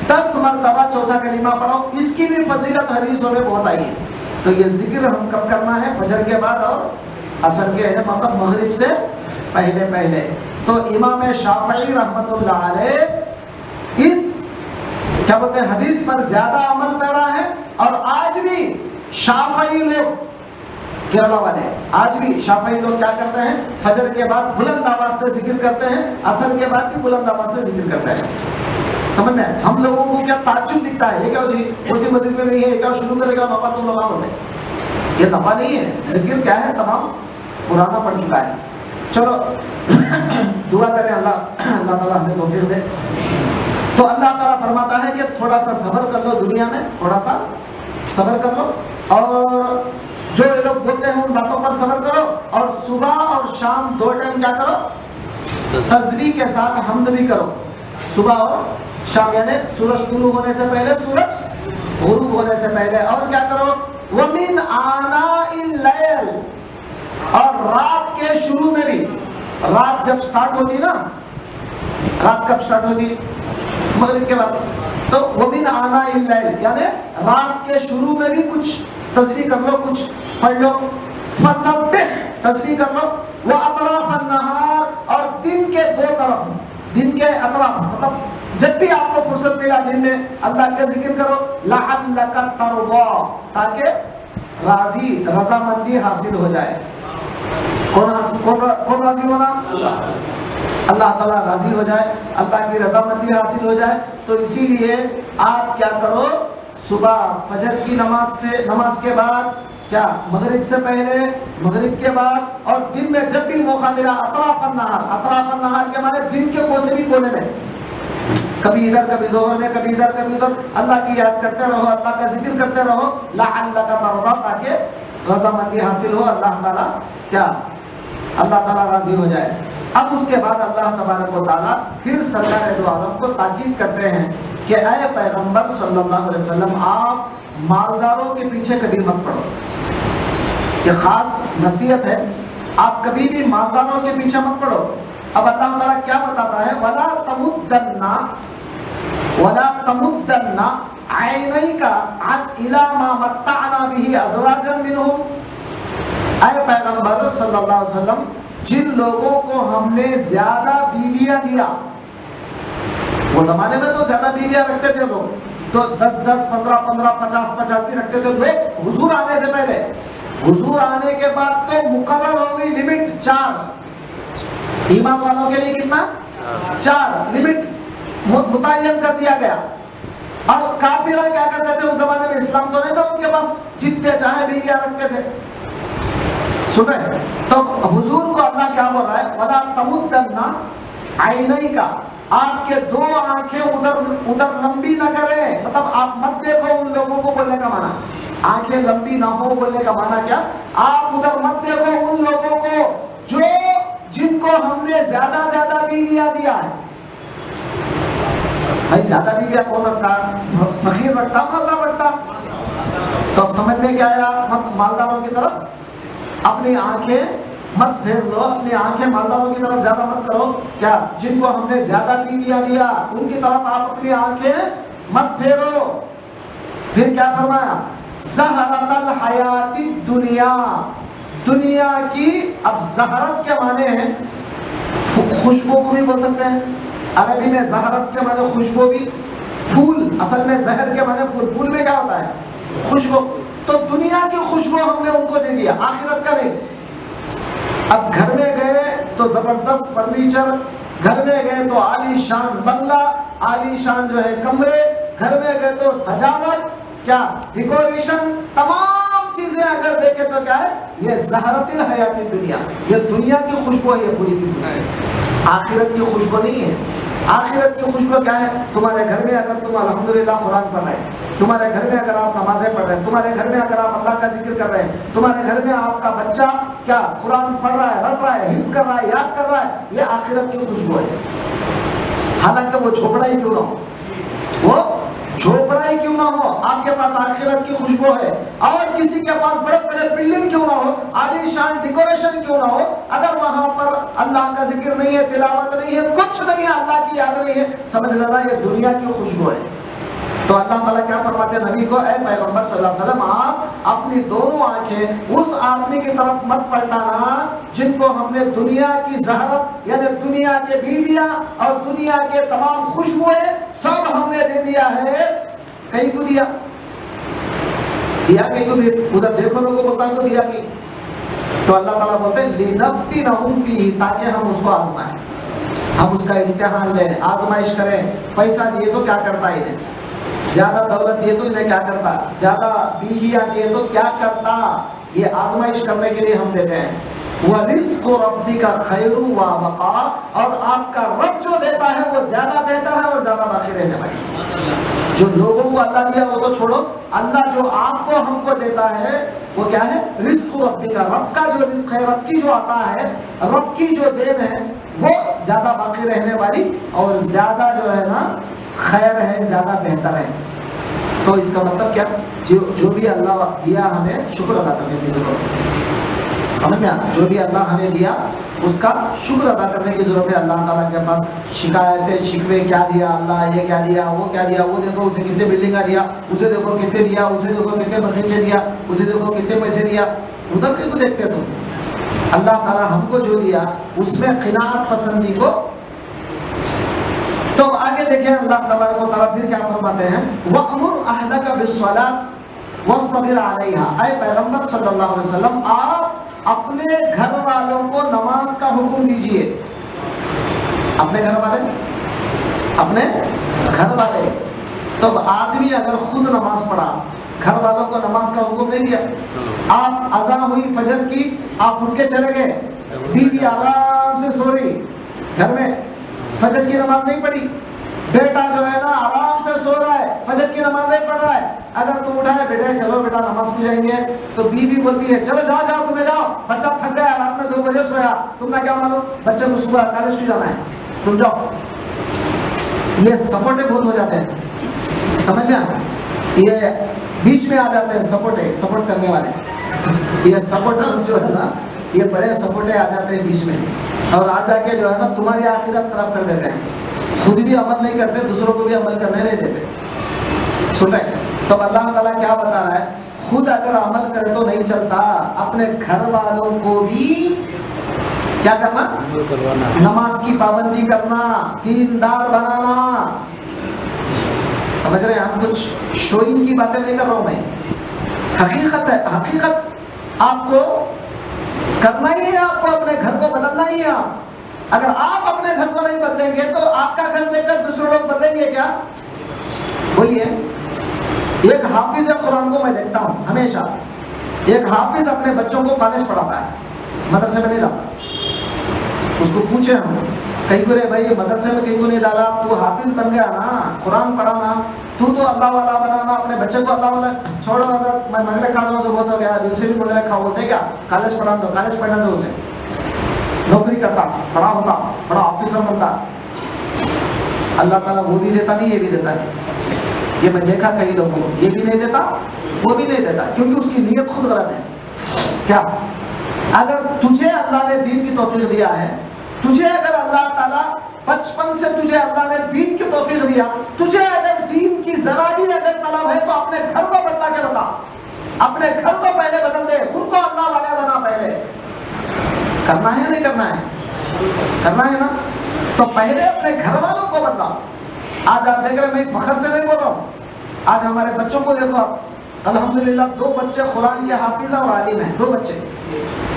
10 मरतबा चौथा कलिमा पढ़ो। इसकी भी फजीलत हदीसों में बहुत आई है। तो ये जिक्र हम कब करना है, फजर के बाद और असर के, मतलब मगरिब से पहले पहले। तो इमाम शाफई रहमतुल्लाह अलैह इस क्या बोलते हैं हदीस पर ज्यादा अमल पैरा है। और आज भी शाफई लोग, केरला वाले, आज भी शाफई लोग क्या करते हैं, फजर के बाद बुलंद आवाज से जिक्र करते हैं, असर के बाद भी बुलंद आवाज से जिक्र करते हैं। समझ में? हम लोगों को क्या ताज्जुब दिखता है, ये क्या जी उसी मस्जिद में नहीं है, क्या शुरू करेगा नफा, तुम नफा बोलते, ये नफा नहीं है। जिक्र क्या है, तमाम पुराना पड़ चुका है। चलो दुआ करें अल्लाह ताला हमें तौफीक दे। तो अल्लाह ताला फरमाता है कि थोड़ा सा सब्र कर लो, दुनिया में थोड़ा सा सब्र कर लो, और जो ये लोग बोलते हैं उन बातों पर सब्र करो, और सुबह और शाम 2 टाइम क्या करो, तस्बीह के साथ हम्द भी करो, सुबह और शाम, यानी सूरज तुलू होने से पहले, सूरज गुरूब होने से पहले। और क्या करो, वमिन आनाइल लैल, और रात के शुरू में भी, रात जब स्टार्ट होती ना, रात कब स्टार्ट होती, मगरिब के बाद, तो वमिन आनाइल लैल, यानी रात के शुरू में भी कुछ तस्बीह कर लो, कुछ पढ़ लो। फसब्बिह, तस्बीह कर लो। व अतराफ अन्नहार, और दिन के 2 तरफ, दिन के अतराफ मतलब जब भी आपको फुर्सत मिला दिन में अल्लाह का जिक्र करो, लअल्लका तर्दा, ताकि रजामंदी हासिल हो जाए। कौन राजी होना? अल्लाह ताला राजी हो जाए, अल्लाह की रजामंदी हासिल हो जाए। तो इसीलिए आप क्या करो, सुबह फजर की नमाज के बाद, क्या मगरिब से पहले, मगरिब के बाद, और दिन में जब भी मौका मिला, अतराफन नहार के माने दिन के कोसे भी कोने में, कभी इधर कभी जोहर में, कभी इधर कभी उधर, अल्लाह की याद करते रहो, अल्लाह का जिक्र करते रहो, लअल्लका तर्दा, ताकि रजामंदी हासिल हो, अल्लाह ताला क्या, अल्लाह ताला राजी हो जाए। अब उसके बाद अल्लाह तबारक व तआला फिर सरकार दो आलम को ताकीद करते हैं कि ऐ पैगंबर सल्लल्लाहु अलैहि वसल्लम, आप मालदारों के पीछे कभी मत पड़ो। ये खास नसीहत है, आप कभी भी मालदारों के पीछे मत पड़ो। अब अल्लाह ताला क्या बताता है, वला तमुद्दन्ना ऐनैका अन इला मा मत्ताना बिही अज़वाजन मिनहुम। ऐ पैगंबर सल्लल्लाहु अलैहि वसल्लम, जिन लोगों को हमने ज्यादा बीवियां दिया, वो जमाने में तो ज्यादा बीवियां रखते थे लोग, तो 10-10, 15-15, 50-50 भी रखते थे लोग हुजूर आने से पहले। हुजूर आने के बाद तो मुकर्रर हो गई लिमिट 4। ईमान वालों के लिए कितना? 4 लिमिट मुतय्यन कर दिया गया। और काफिरा क्या करते थे उस जमाने में, इस्लाम तो नहीं था उनके पास, जितने चाहे बीवियां रखते थे। सुन रहे? तो हुजूर को अल्लाह क्या बोल रहा है, वला तमुद्दन्ना ऐनैका, आपके 2 आंखें उधर लंबी ना करें, मतलब आप मत देखो उन लोगों को, बोलने का माना आंखें लंबी ना हो, बोलने का माना क्या, आप उधर मत देखो उन लोगों को जिनको हमने ज्यादा बीवियां दिया है। भाई ज्यादा बीवियां कौन रखता? फकीर रखता, मालदार रखता। तो अब समझ में क्या आया, मालदारों की तरफ अपनी आंखें मत फेर लो, अपनी आंखें मालदारों की तरफ ज्यादा मत करो। क्या, जिनको हमने ज्यादा बीवियां दिया उनकी तरफ आप अपनी आंखें मत फेरो। फिर क्या फरमाया, ज़हरतल हयाती दुनिया, दुनिया की, अब ज़हरत के माने हैं खुशबू को भी बोल सकते हैं, अरबी में ज़हरत के माने खुशबू भी, फूल असल में जहर के माने फूल, फूल में क्या होता है? खुशबू। तो दुनिया की खुशबू हमने उनको दे दिया, आखिरत का नहीं। अब घर में गए तो जबरदस्त फर्नीचर, घर में गए तो आलीशान बंगला, आलीशान जो है कमरे, घर में गए तो सजावट, क्या डेकोरेशन, तमाम चीजें अगर देखे तो क्या है, ये ज़हरतिल हयाती दुनिया, ये दुनिया की खुशबू है, ये पूरी की पूरी। आखिरत की खुशबू नहीं है। आखिरत की खुशबू क्या है? तुम्हारे घर में अगर तुम अल्हम्दुलिल्लाह कुरान पढ़ रहे हैं, तुम्हारे घर में अगर आप नमाजें पढ़ रहे हैं, तुम्हारे घर में अगर आप अल्लाह का जिक्र कर रहे हैं, तुम्हारे घर में आपका बच्चा क्या कुरान पढ़ रहा है, रट रहा है, हिफ्ज़ कर रहा है, याद कर रहा है, ये आखिरत की खुशबू है। हालांकि वो झोपड़ा ही क्यों ना हो, वो झोपड़ा ही क्यों ना हो, आपके पास आखिरत की खुशबू है। और किसी के पास बड़े बड़े बिल्डिंग क्यों ना हो, आलीशान डेकोरेशन क्यों ना हो, अगर वहां पर अल्लाह का जिक्र नहीं है, तिलावत नहीं है, कुछ नहीं है, अल्लाह की याद नहीं है, समझ लेना ये दुनिया की खुशबू है। तो अल्लाह ताला क्या फरमाते हैं नबी को, ऐ पैगंबर सल्लल्लाहु अलैहि वसल्लम, आप अपनी दोनों आंखें उस आदमी की तरफ मत पलटाना जिनको हमने दुनिया की ज़हरत, यानी दुनिया के बीवियां और दुनिया के तमाम खुशबुएं सब हमने दे दिया है। कहीं को दिया कहीं को भी, उधर देखो लोगों को बोलता है तो दिया की। तो अल्लाह ताला बोलते हैं लिनफ्तिनहुम फीही, ताकि हम उसको आजमाएं, हम उसका इम्तिहान लें, आजमाइश करें। पैसा दिए तो क्या करता है इन्हें, ज्यादा दौलत दिए तो इन्हें क्या करता, ज्यादा बीवियां दिए तो क्या करता, ये आजमाइश करने के लिए हम देते हैं। वरिज़्क़ु रब्बिका खैरु व बक़ा, और आपका रब जो देता है वो ज्यादा बेहतर है और ज्यादा बाकी रहने वाली। जो लोगों को अल्लाह दिया वो तो छोड़ो, अल्लाह जो आपको हमको देता है वो क्या है, रिज़्क़ु रब्बिका, रब का जो रिज़्क़ है, रब की जो आता है, रब की जो देन है वो ज्यादा बाकी रहने वाली और ज्यादा जो है ना खैर है, ज्यादा बेहतर है। तो इसका मतलब क्या, जो भी अल्लाह दिया हमें शुक्र अदा करने की जरूरत है। समझ में आ, जो भी अल्लाह हमें दिया उसका शुक्र अदा करने की जरूरत है। अल्लाह ताला के पास शिकायतें शिकवे, क्या दिया अल्लाह, ये क्या दिया, वो क्या दिया, वो देखो उसे कितने बिल्डिंगा दिया, उसे देखो कितने दिया, उसे देखो कितने बगीचे दिया, उसे देखो कितने पैसे दिया, उधर क्यों देखते तुम। अल्लाह ताला हमको जो दिया उसमें क़िनाअत पसंदी को। तो आगे देखें अल्लाह तबारक व तआला फिर क्या फरमाते हैं, वअमुर अहलका बिस्सलात वस्तबिर अलैहा। ऐ पैगंबर सल्लल्लाहु अलैहि वसल्लम, आप अपने घर वालों को नमाज का हुक्म दीजिए। अपने घर वाले, अपने घर वाले। तो आदमी अगर खुद नमाज पढ़ा, घर वालों को नमाज का हुक्म नहीं दिया, आप अज़ान हुई फजर की, आप उठ के चले गए, बीवी आराम से सो रही घर में, फजर की नमाज नहीं पढ़ी, बेटा जो है ना आराम से सो रहा है, फजर की नमाज नहीं पढ़ रहा है, अगर तुम उठाए बेटे चलो बेटा नमाज पढ़ जाएंगे, तो बीवी बोलती है चलो जाओ जाओ तुम्हें जाओ, बच्चा थक गया, रात में 2 बजे सोया, तुमने क्या मालूम बच्चे को सुबह कॉलेज क्यों जाना है, तुम जाओ। ये सपोर्टे बहुत हो जाते हैं, समझ में आया? ये बीच में आ जाते हैं सपोर्ट करने वाले। ये सपोर्टर्स जो है ना, ये बड़े सपोर्टे आ जाते हैं बीच में, और आ जाके जो है ना तुम्हारी आखिरत खराब कर देते हैं। खुद भी अमल नहीं करते, दूसरों को भी अमल करने नहीं देते। सुन रहे? तो अल्लाह ताला क्या बता रहा है, खुद अगर अमल करे तो नहीं चलता, अपने घर वालों को भी क्या करना, नमाज की पाबंदी करना, दीनदार बनाना। समझ रहे हैं? हम कुछ शोइंग की बातें नहीं कर रहा हूं मैं, हकीकत है, हकीकत आपको करना ही है, आपको अपने घर को बदलना ही है। अगर आप अपने घर को नहीं बदलेंगे तो आपका घर देखकर दूसरे लोग बदलेंगे क्या? वही है। एक हाफिज कुरान को मैं देखता हूँ हमेशा, एक हाफिज अपने बच्चों को कॉलेज पढ़ाता है, मदरसे में नहीं डालता। उसको पूछे हम कहीं को, रे भाई मदरसे में कहीं को नहीं डाला, तू हाफिज बन गया ना, कुरान पढ़ा ना, तू तो अल्लाह वाला बना ना, अपने बच्चे को अल्लाह वाला छोड़ो, मैं मंगले खा रहा हूँ, बहुत हो गया, उसे भी मंगले खा, बोलते क्या कॉलेज पढ़ा दो, कॉलेज पढ़ा दो, उसे नौकरी करता, बड़ा होता, बड़ा ऑफिसर बनता। अल्लाह ताला वो भी देता नहीं, ये भी देता नहीं। ये मैं देखा कई लोगों को, ये भी नहीं देता, वो भी नहीं देता, क्योंकि उसकी नीयत खुद गलत है। क्या? अगर तुझे अल्लाह ने दीन की तौफीक दिया है, तुझे अगर अल्लाह ताला बचपन से तुझे अल्लाह ने दीन की तौफीक दिया, तुझे अगर दीन की जरा भी अगर तलब है तो अपने घर को बदला के बता, अपने घर को पहले बदल दे, उनको अल्लाह वाले बना। पहले करना है नहीं करना है? करना है ना, तो पहले अपने घर वालों को बदलाओ। आज आप देख रहे, मैं फखर से नहीं बोल रहा हूँ, आज हमारे बच्चों को देखो आप, अल्हम्दुलिल्लाह 2 बच्चे कुरान के हाफिज और आलिम हैं, 2 बच्चे।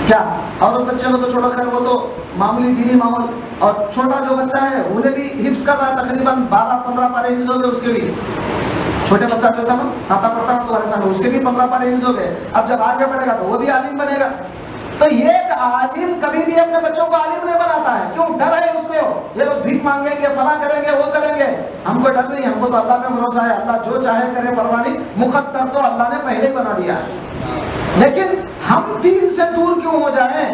क्या और उस बच्चे को तो छोड़ो, खैर वो तो मामूली दीनी माहौल, और छोटा जो बच्चा है उन्हें भी हिफ्ज कर रहा है, तकरीबन 12-15 पारे हिफ्ज हो गए उसके भी। छोटे बच्चा जो था ना, नाता पढ़ता ना तुम्हारे सामने, उसके भी 15 पारे हिफ्ज हो गए। अब जब आगे बढ़ेगा तो वो भी आलिम बनेगा। तो ये आलिम कभी भी अपने बच्चों को आलिम नहीं बनाता है, क्यों? डर है उसको, ये लोग भीख मांगेंगे, फला करेंगे, वो करेंगे। हमको डर नहीं, हमको तो अल्लाह पे भरोसा है, अल्लाह जो चाहे करे, परवाह नहीं, मुकद्दर तो अल्लाह ने पहले ही बना दिया है। लेकिन हम दीन से दूर क्यों हो जाए?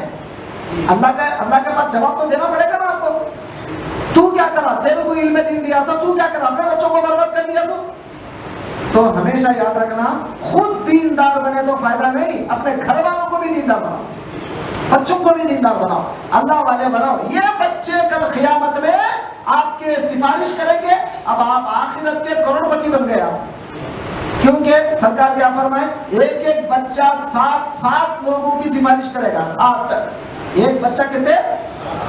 अल्लाह के पास जवाब तो देना पड़ेगा ना आपको। तू क्या करा? तेरे को इल्म दीन दिया था, तू क्या करा? अपने बच्चों को बर्बाद कर दिया तो हमेशा याद रखना, खुद दीनदार बने तो फायदा नहीं, अपने घर वालों को भी दीनदार बनाओ, बच्चों को भी दीनदार बनाओ, अल्लाह वाले बनाओ। ये बच्चे कल क़यामत में आपके सिफारिश करेंगे। अब आप आखिरत के करोड़पति बन गए आप, क्योंकि सरकार क्या फरमाए, एक एक बच्चा 7 लोगों की सिफारिश करेगा। 7, एक बच्चा कितने?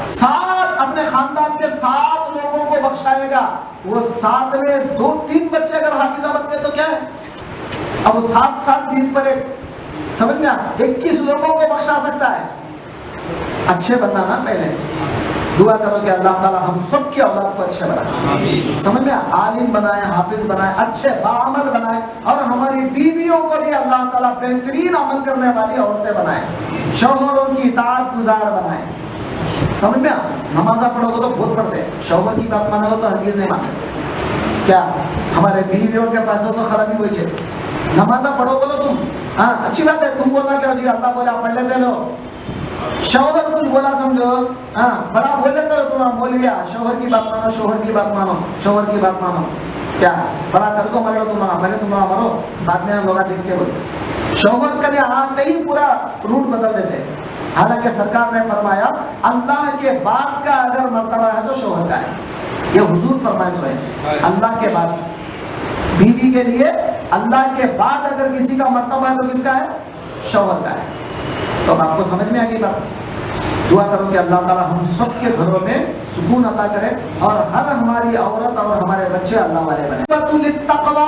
7 अपने खानदान के 7 लोगों को बख्शाएगा। वो 7 में 2-3 बच्चे अगर हाफिजा बन गए तो क्या है? अब वो 7-7 20 पर 1, समझ में आ, 21 लोगों को बख्शा सकता है। अच्छे बनना ना, पहले दुआ करो कि अल्लाह ताला हम सब की औलाद को अच्छे बनाए, समझ में, आलिम बनाए, हाफिज बनाए, अच्छे बाअमल बनाए, और हमारी बीवियों को भी अल्लाह ताला बेहतरीन अमल करने वाली औरतें बनाए, शौहरों की इताअत गुजार बनाए। समझ में आ, नमाज़ा पढ़ोगे तो बहुत पढ़ते हैं, शौहर की बात मानोगे तो हरगिज़ नहीं मानते। क्या हमारे बीवियों के पैसों से खराबी हुई है? नमाज़ा पढ़ोगे तो तुम, हाँ अच्छी बात है, तुम बोलना क्या जी, अल्लाह बोला पढ़ लेते लो। शौहर कुछ बोला समझो, हाँ बड़ा बोल लेते हो तुम, मौलविया शौहर की बात मानो, शौहर की बात मानो, शौहर की बात मानो। क्या बड़ा कर को मरो तुम, पहले तुम मरो, बाद में लोग देखते बोलते। शौहर का आते ही पूरा रूट बदल देते। हालांकि सरकार ने फरमाया अल्लाह के बाद का अगर मर्तबा है तो शौहर का है, ये हुजूर फरमाइश है। अल्लाह के बाद बीवी के लिए, अल्लाह के बाद अगर किसी का मर्तबा है तो किसका है? शौहर का है। तो अब आपको समझ में आ गई बात। दुआ करो कि अल्लाह ताला हम सबके घरों में सुकून अता करे और हर हमारी औरत और हमारे बच्चे अल्लाह वाले बने। तक़वा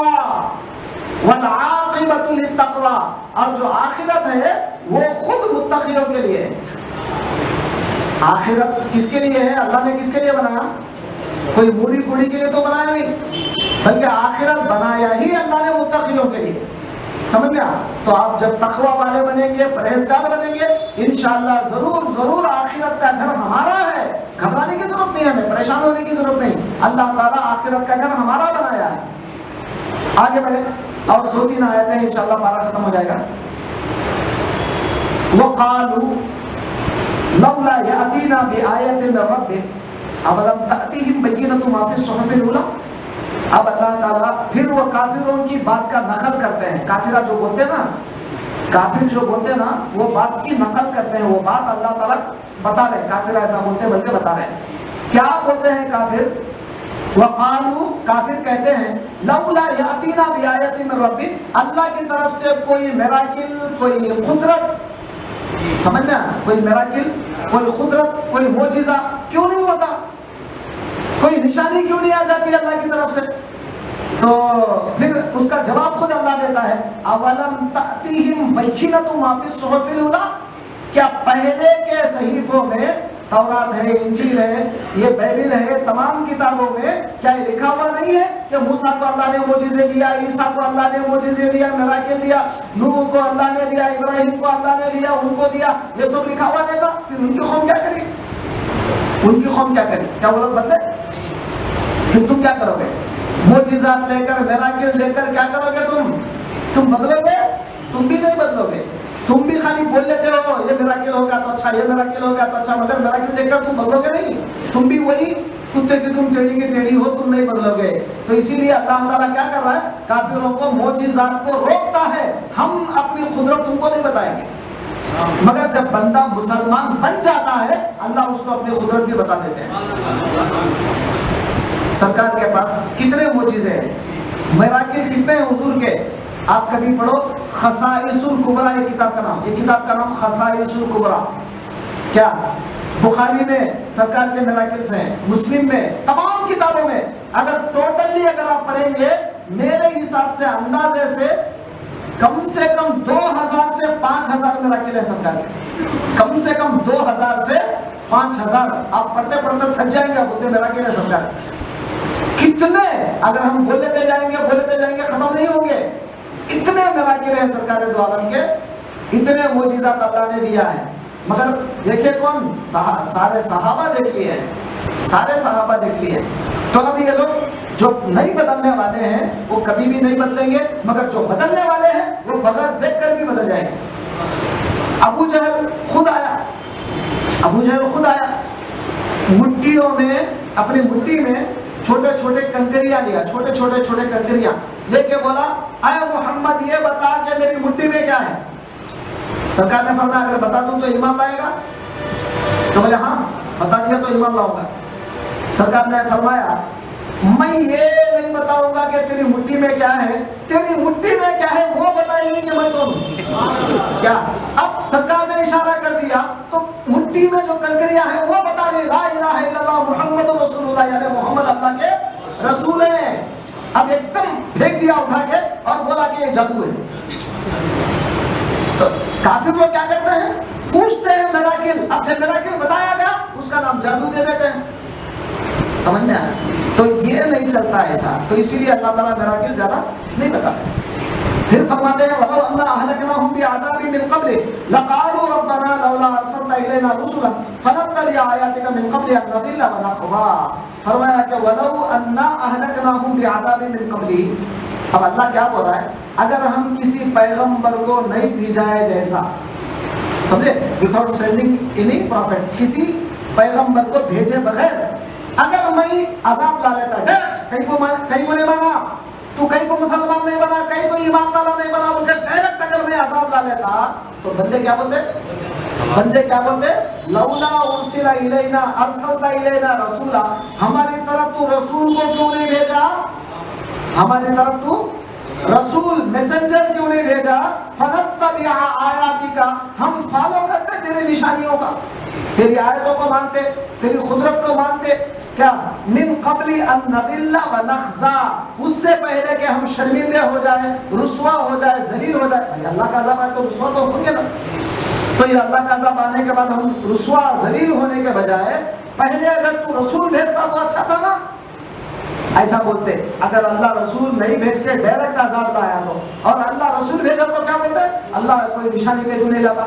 वल आक़िबतु लित्तक़वा, और जो आखिरत है वो खुद मुत्तक़ियों के लिए है। आखिरत किसके लिए है? अल्लाह ने किसके लिए बनाया? कोई बूढ़ी कुड़ी के लिए तो बनाया नहीं, बल्कि आखिरत बनाया ही अल्लाह ने मुत्तक़ियों के लिए। समझ में आ? तो आप जब तक़वा वाले बनेंगे, परहेजगार बनेंगे, इंशाअल्लाह जरूर जरूर आखिरत का घर हमारा है। घबराने की जरूरत नहीं है, हमें परेशान होने की जरूरत नहीं। अल्लाह ताला आखिरत का घर हमारा बनाया है। आगे बढ़े और 2-3 आयतें इंशाअल्लाह पारा खत्म हो जाएगा। वक़ालू लौला यातीना बिआयतिन मिन रब्बिक अवलम तातिहिम बय्यिनतु मा फ़ी सुहुफ़िल उला। अब अल्लाह ताला फिर वो काफिरों की बात का नकल करते हैं। काफिरा जो बोलते हैं ना, काफिर जो बोलते हैं ना, वो बात की नकल करते हैं। वो बात अल्लाह ताला बता रहे हैं। काफिर ऐसा बोलते हैं बल्कि बता रहे हैं। क्या बोलते हैं काफिर? वक़ालू, काफिर कहते हैं लौला यातीना बिआयतिन मिन रब्बी, अल्लाह की तरफ से कोई मिराकिल, कोई कुदरत, समझ में आया? कोई मिराकिल, कोई कुदरत, कोई मोजिज़ा क्यों नहीं होता? कोई निशानी क्यों नहीं आ जाती अल्लाह की तरफ से? तो फिर उसका जवाब खुद अल्लाह देता है, अवलम तातिहिम बय्यिनतु मा फ़ी सुहुफ़िल उला, क्या पहले के सहीफों में, तौरात है, इंजील है, ये बाइबिल है, तमाम किताबों में क्या ये लिखा हुआ नहीं है कि मूसा को अल्लाह ने मोजिज़े दिया, ईसा को अल्लाह ने मोजिज़े दिया, मिराकिल दिया, नूह को अल्लाह ने दिया, इब्राहिम को अल्लाह ने दिया, उनको दिया, ये सब लिखा हुआ नहीं था? फिर उनकी कौम क्या करी? उनकी कौम क्या करी? क्या वो लोग बदले? फिर तुम क्या करोगे? मोजिज़ात लेकर, मिराकिल देकर क्या करोगे तुम बदलोगे? तुम भी नहीं बदलोगे। तुम भी खाली बोल लेते हो ये मिराकिल होगा तो अच्छा, ये मिराकिल होगा तो अच्छा, मगर मिराकिल देखकर तुम बदलोगे नहीं। तुम भी वही कुत्ते की तुम टेढ़ी की टेढ़ी हो, तुम नहीं बदलोगे। तो इसीलिए अल्लाह ताला क्या कर रहा है? काफिरों को, मोजिज़ात को रोकता है। हम अपनी खुदरत तुमको नहीं बताएंगे, मगर जब बंदा मुसलमान बन जाता है अल्लाह उसको अपनी खुदरत भी बता देते हैं। सरकार के पास कितने मोजिज़े हैं, मिराकिल कितने हैं हुजूर के। आप कभी पढ़ो खसाइसुल कुबरा, ये किताब का नाम, ये किताब का नाम खसाइसुल कुबरा। क्या बुखारी में सरकार के मिराकिल्स हैं, मुस्लिम में, तमाम किताबों में। अगर टोटली अगर आप पढ़ेंगे, मेरे हिसाब से, अंदाजे से कम 2000 से 5000 मिराकिल है सरकार के। कम से कम 2000 से 5000। आप पढ़ते पढ़ते थक जाएंगे, आप बोलते मिराकिल है सरकार। कितने अगर हम बोलते जाएंगे खत्म नहीं होंगे। इतने मिराकिल है सरकार दो आलम के, इतने मोजिज़ात अल्लाह ने दिया है। मगर देखिए कौन? सारे सहाबा देख लिए, सारे सहाबा देख लिए। तो अब ये लोग जो नहीं बदलने वाले हैं वो कभी भी नहीं बदलेंगे, मगर जो बदलने वाले हैं वो बगैर देख कर भी बदल जाएंगे। अबू जहल खुद आया, मुट्ठियों में, अपनी मुट्ठी में छोटे छोटे कंकरियां लिया, छोटे कंकरियां लेके बोला, आए मोहम्मद ये बता के मेरी मुट्ठी में क्या है? सरकार ने फरमाया अगर बता दूं तो ईमान लाएगा? तो बोले हाँ, बता दिया तो ईमान लाऊंगा। सरकार ने फरमाया मैं ये नहीं बताऊंगा कि तेरी मुट्ठी में क्या है, तेरी मुट्ठी में क्या है वो बताएंगे कि मैं कौन हूं। क्या अब सरकार ने इशारा कर दिया तो मुट्ठी में जो कंकरियां हैं वो बता रही, ला इलाहा इल्लल्लाह मुहम्मदुर रसूलुल्लाह, यानी मोहम्मद अल्लाह के रसूल हैं। अब एकदम फेंक दिया उठा के और बोला कि ये जादू है। तो काफिर लोग क्या करते हैं? पूछते हैं मिराकिल। अब जब मिराकिल बताया गया उसका नाम जादू दे देते हैं। समझ में आया? तो ये नहीं चलता ऐसा। तो इसीलिए अल्लाह ताला मिराकिल ज्यादा नहीं बताते। फिर फरमाते हैं वलो अन्ना अहलकनाहुम बिअज़ाबिन मिन क़ब्लि लक़ालू रब्बना लौला अरसलता इलैना रुसुलन फनत्तबि आयातिका मिन क़ब्लि अन नज़िल्ला व नख़ज़ा। फरमाया कि वलो अन्ना अहलकनाहुम बिअज़ाबिन मिन क़ब्लि। अब अल्लाह क्या बोल रहा है? अगर हम किसी पैगंबर को नहीं भेजाए जैसा, समझे, विदाउट सेंडिंग एनी प्रॉफिट, किसी पैगंबर को भेजे बगैर अगर मैं अजाब ला लेता डायरेक्ट, कहीं को नहीं माना तू, कहीं को मुसलमान नहीं बना, कहीं को ईमान वाला नहीं बना, बोलकर डायरेक्ट अगर मैं अजाब ला लेता तो बंदे क्या बोलते? लौला उरसिला इलैना अरसलता इलैना रसूला, हमारी तरफ तू रसूल को क्यों नहीं भेजा? हमारी तरफ तू रसूल, मैसेंजर क्यों नहीं भेजा? फनत्तबि आयातिका, हम फॉलो करते तेरे निशानियों का। तेरी आयतों को मानते, तेरी कुदरत को मानते। क्या मिन क़ब्ली अन नदिल्ला व नख़्ज़ा, उससे पहले कि हम शर्मिंदे हो जाए, रुसवा हो जाए, जलील हो जाए। भाई अल्लाह का अज़ाब आए तो रुसवा तो होंगे ना। तो ये अल्लाह का अज़ाब आने के बाद हम रुसवा जलील होने के बजाय पहले अगर तू रसूल भेजता तो अच्छा था ना, ऐसा बोलते। अगर अल्लाह रसूल नहीं भेज के डायरेक्ट अज़ाब लाया तो, और अल्लाह रसूल भेजा तो क्या बोलते, अल्लाह कोई निशानी के नहीं लाता,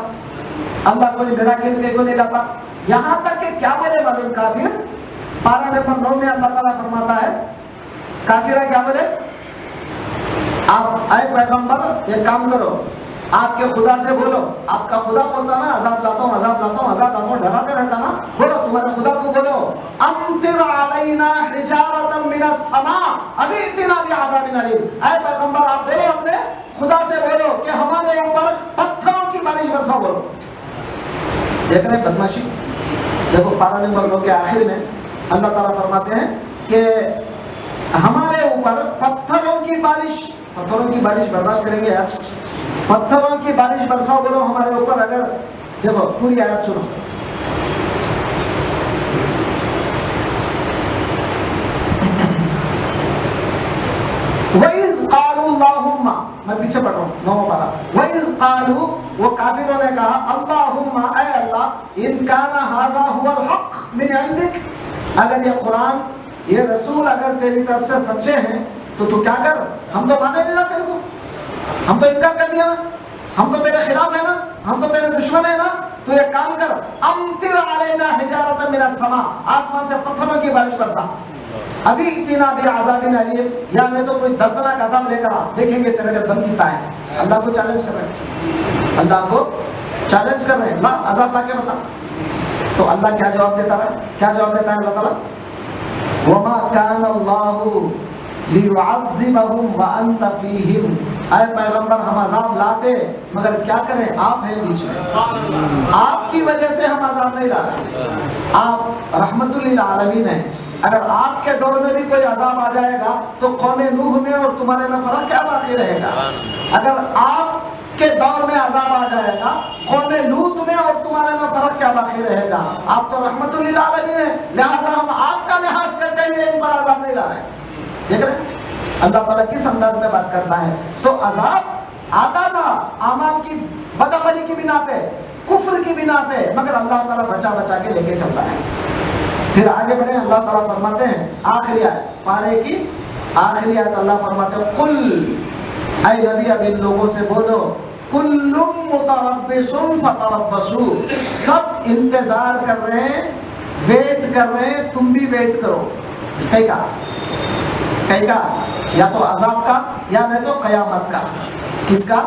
अल्लाह कोई मिराकिल के नहीं लाता। यहाँ तक कि क्या बोले मालूम काफिर, 12 नंबर 9 में अल्लाह ताला फरमाता है, काफिर क्या बोले, आप आए पैगंबर एक काम करो, आपके खुदा से बोलो। आपका खुदा बोलता ना अज़ाब लाता हूँ, अज़ाब लाता हूँ, अज़ाब लाता हूँ, डराते रहता ना, बोलो तुम्हारे खुदा को बोलो, अम्तिर अलैना हिजारतम मिनस समा अबितिना बिअज़ाबिन अलीम। ऐ पैगंबर आप बोलो अपने खुदा से बोलो कि हमारे ऊपर पत्थरों की बारिश बरसाओ। बोलो, देख रहे बदमाशी। देखो 12 नंबर 9 के आखिर में अल्लाह ताला फरमाते हैं कि हमारे ऊपर पत्थरों की बारिश बर्दाश्त करेंगे यार, पत्थरों की बारिश बरसाओ बोलो हमारे ऊपर। अगर देखो पूरी आयत सुनो, वइज़ क़ालू अल्लाहुम्मा, मैं पीछे पढ़ रहा हूँ 9 12, वइज़ क़ालू, वो काफिरों ने कहा, अल्लाहुम्मा ऐ अल्लाह, इन काना हाज़ा हुवल हक़ मिन इंदिक, अगर ये कुरान ये रसूल अगर तेरी तरफ से सच्चे हैं तो तू क्या कर, हम तो माने नहीं ना तेरे को, हम तो इनकार कर दिया ना, हम तो तेरे खिलाफ है ना, हम तो तेरे दुश्मन है ना, तो ये काम कर, अम्तिर अलैना हिजारतम मिनस समा, आसमान से पत्थरों की बारिश बरसा, अभी इतना भी अज़ाबिन अलीम, या नहीं तो कोई दर्दनाक अज़ाब लेकर आ, देखेंगे तेरे का दम कितना है। अल्लाह को चैलेंज कर रहे हैं, अल्लाह को चैलेंज कर रहे हैं, ला अज़ाब ला के बता। तो अल्लाह क्या जवाब देता है, क्या जवाब देता है अल्लाह ताला, वमा काना अल्लाहु लियुअज़्ज़िबहुम व अंत फीहिम, ऐ पैगंबर हम अज़ाब लाते मगर क्या करें, आप हैं बीच में, आपकी वजह से हम अज़ाब नहीं ला रहे, आप रहमतुल लिल आलमीन हैं। अगर आपके दौर में भी कोई अज़ाब आ जाएगा तो कौमे नूह में और तुम्हारे में फर्क क्या बाकी रहेगा। अगर आपके दौर में अज़ाब आ जाएगा, कौमे लूत में और तुम्हारे में फर्क क्या बाकी रहेगा। आप तो रहमतुल लिल आलमीन हैं, लिहाजा हम आपका लिहाज करते हुए इन पर अज़ाब नहीं ला रहे। देख रहे अल्लाह ताला किस अंदाज में बात करता है। तो अज़ाब आता था आमाल की बदअमली की बिना पे, कुफ्र की बिना पे, मगर अल्लाह ताला बचा बचा के लेके चलता है। फिर आगे बढ़े, अल्लाह ताला फरमाते हैं आखिरी आयत, पारे की आखिरी आयत, अल्लाह फरमाते हैं, कुल ऐ नबी अब इन लोगों से बोलो, कुल्लुम मुतरब्बिसुन फतरब्बसू, सब इंतजार कर रहे हैं, वेट कर रहे हैं, तुम भी वेट करो। कहेगा या तो अजाब का या नहीं तो कयामत का, किसका,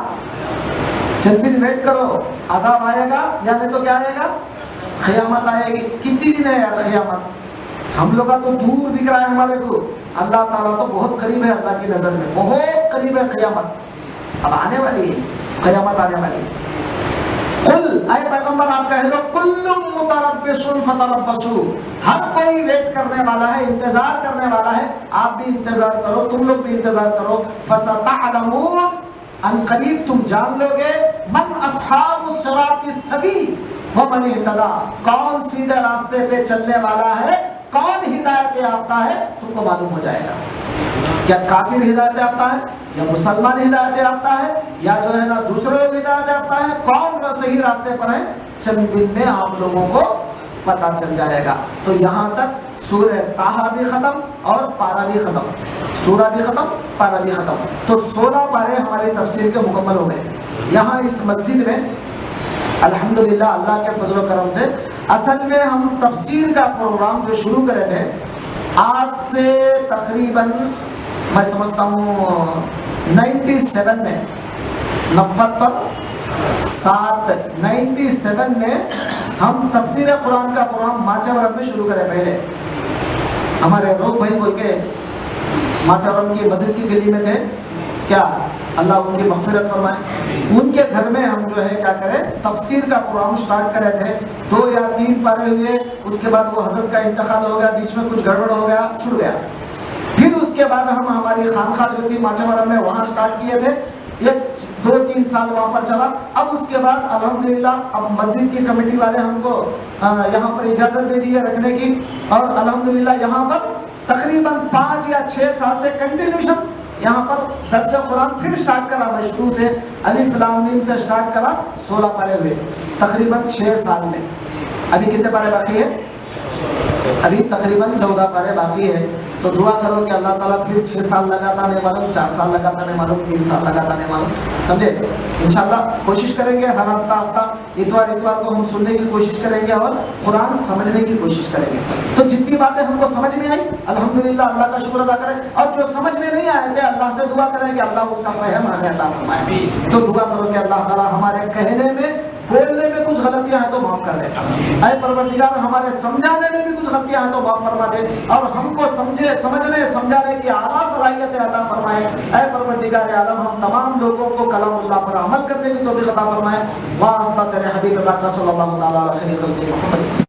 चंद दिन वेट करो, अजाब आएगा या नहीं तो क्या आएगा, क़यामत आएगी। कितनी दिन है यार क़यामत, हम लोग का तो दूर दिख रहा है हमारे को, अल्लाह ताला तो बहुत करीब है, अल्लाह की नज़र में बहुत करीब है क़यामत, अब आने वाली है क़यामत, आने वाली है। कुल ऐ पैगंबर आप कह दो, कुल्लुम मुतरब्बिसुन फतरब्बसू, हर कोई वेट करने वाला है, इंतजार करने वाला है, आप भी इंतजार करो, तुम लोग भी इंतजार करो। फसतअलमून, अनकरीब तुम जान लोगे, मन अस्हाबुस सिरातिस सवी व मन इहतदा, कौन सीधे रास्ते पे चलने वाला है, कौन हिदायत याफ्ता है, तुमको मालूम हो जाएगा। क्या काफिर हिदायत याफ्ता है या मुसलमान हिदायत याफ्ता है या जो है ना दूसरे लोग हिदायत याफ्ता है, कौन सही रास्ते पर है, चंद दिन में आप लोगों को पता चल जाएगा। तो यहाँ तक सूरह ताहा भी खत्म और पारा भी खत्म, सूरा भी खत्म, पारा भी खत्म। तो 16 पारे हमारी तफसीर के मुकम्मल हो गए। यहाँ इस मस्जिद में अल्हम्दुलिल्लाह अल्लाह के फजल करम से, असल में हम तफसीर का प्रोग्राम जो शुरू करे थे आज से तकरीबन मैं समझता हूँ 97 में, 97 में हम तफसीर कुरान का प्रोग्राम माचावरम में शुरू करें। पहले हमारे रोक भाई बोल के माचावरम की मस्जिद की गली में थे, क्या अल्लाह उनकी मग़फ़िरत फरमाए, उनके घर में हम जो है क्या करें तफसीर का प्रोग्राम स्टार्ट करे थे। 2 या 3 पारे हुए, उसके बाद वो हज़रत का इंतकाल हो गया, बीच में कुछ गड़बड़ हो गया, छूट गया। फिर उसके बाद हम हमारी खानखा जो थी माचावरम में वहाँ स्टार्ट किए थे। ये 2-3 साल वहाँ पर चला। अब उसके बाद अल्हम्दुलिल्लाह अब मस्जिद की कमेटी वाले हमको यहाँ पर इजाज़त दे दी है रखने की, और अल्हम्दुलिल्लाह यहाँ पर तकरीबन 5 या 6 साल से कंटिन्यूशन यहाँ पर दर्स कुरान फिर स्टार्ट करा। मैं शुरू से अलिफ लाम मीम से स्टार्ट करा, 16 पारे हुए तकरीबन 6 साल में। अभी कितने पारे बाकी है? अभी तकरीबन 14 पारे बाकी है। तो दुआ करो कि अल्लाह ताला फिर 6 साल लगाता नहीं मालूम, 4 साल लगाता नहीं मालूम, 3 साल लगाता नहीं मालूम, समझे। इंशाल्लाह कोशिश करेंगे हर हफ्ता इतवार को हम सुनने की कोशिश करेंगे और कुरान समझने की कोशिश करेंगे। तो जितनी बातें हमको समझ में आई अल्हम्दुलिल्लाह अल्लाह का शुक्र अदा करें, और जो समझ में नहीं आए थे अल्लाह से दुआ करें कि अल्लाह उसका फहम हमें अता फरमाए। तो दुआ करो कि अल्लाह ताला हमारे कहने में बोलने में कुछ गलतियां हैं तो माफ कर दे। ऐ परवरदिगार हमारे समझाने में भी कुछ गलतियां हैं तो माफ फरमा दे, और हमको समझने समझाने की आला सलाहियत अता फरमाए। ऐ परवरदिगार आलम हम तमाम लोगों को कलामुल्लाह पर अमल करने की तौफीक अता फरमाए। वास्ता तेरे हबीब अल्लाह का सल्लल्लाहु अलैहि वसल्लम।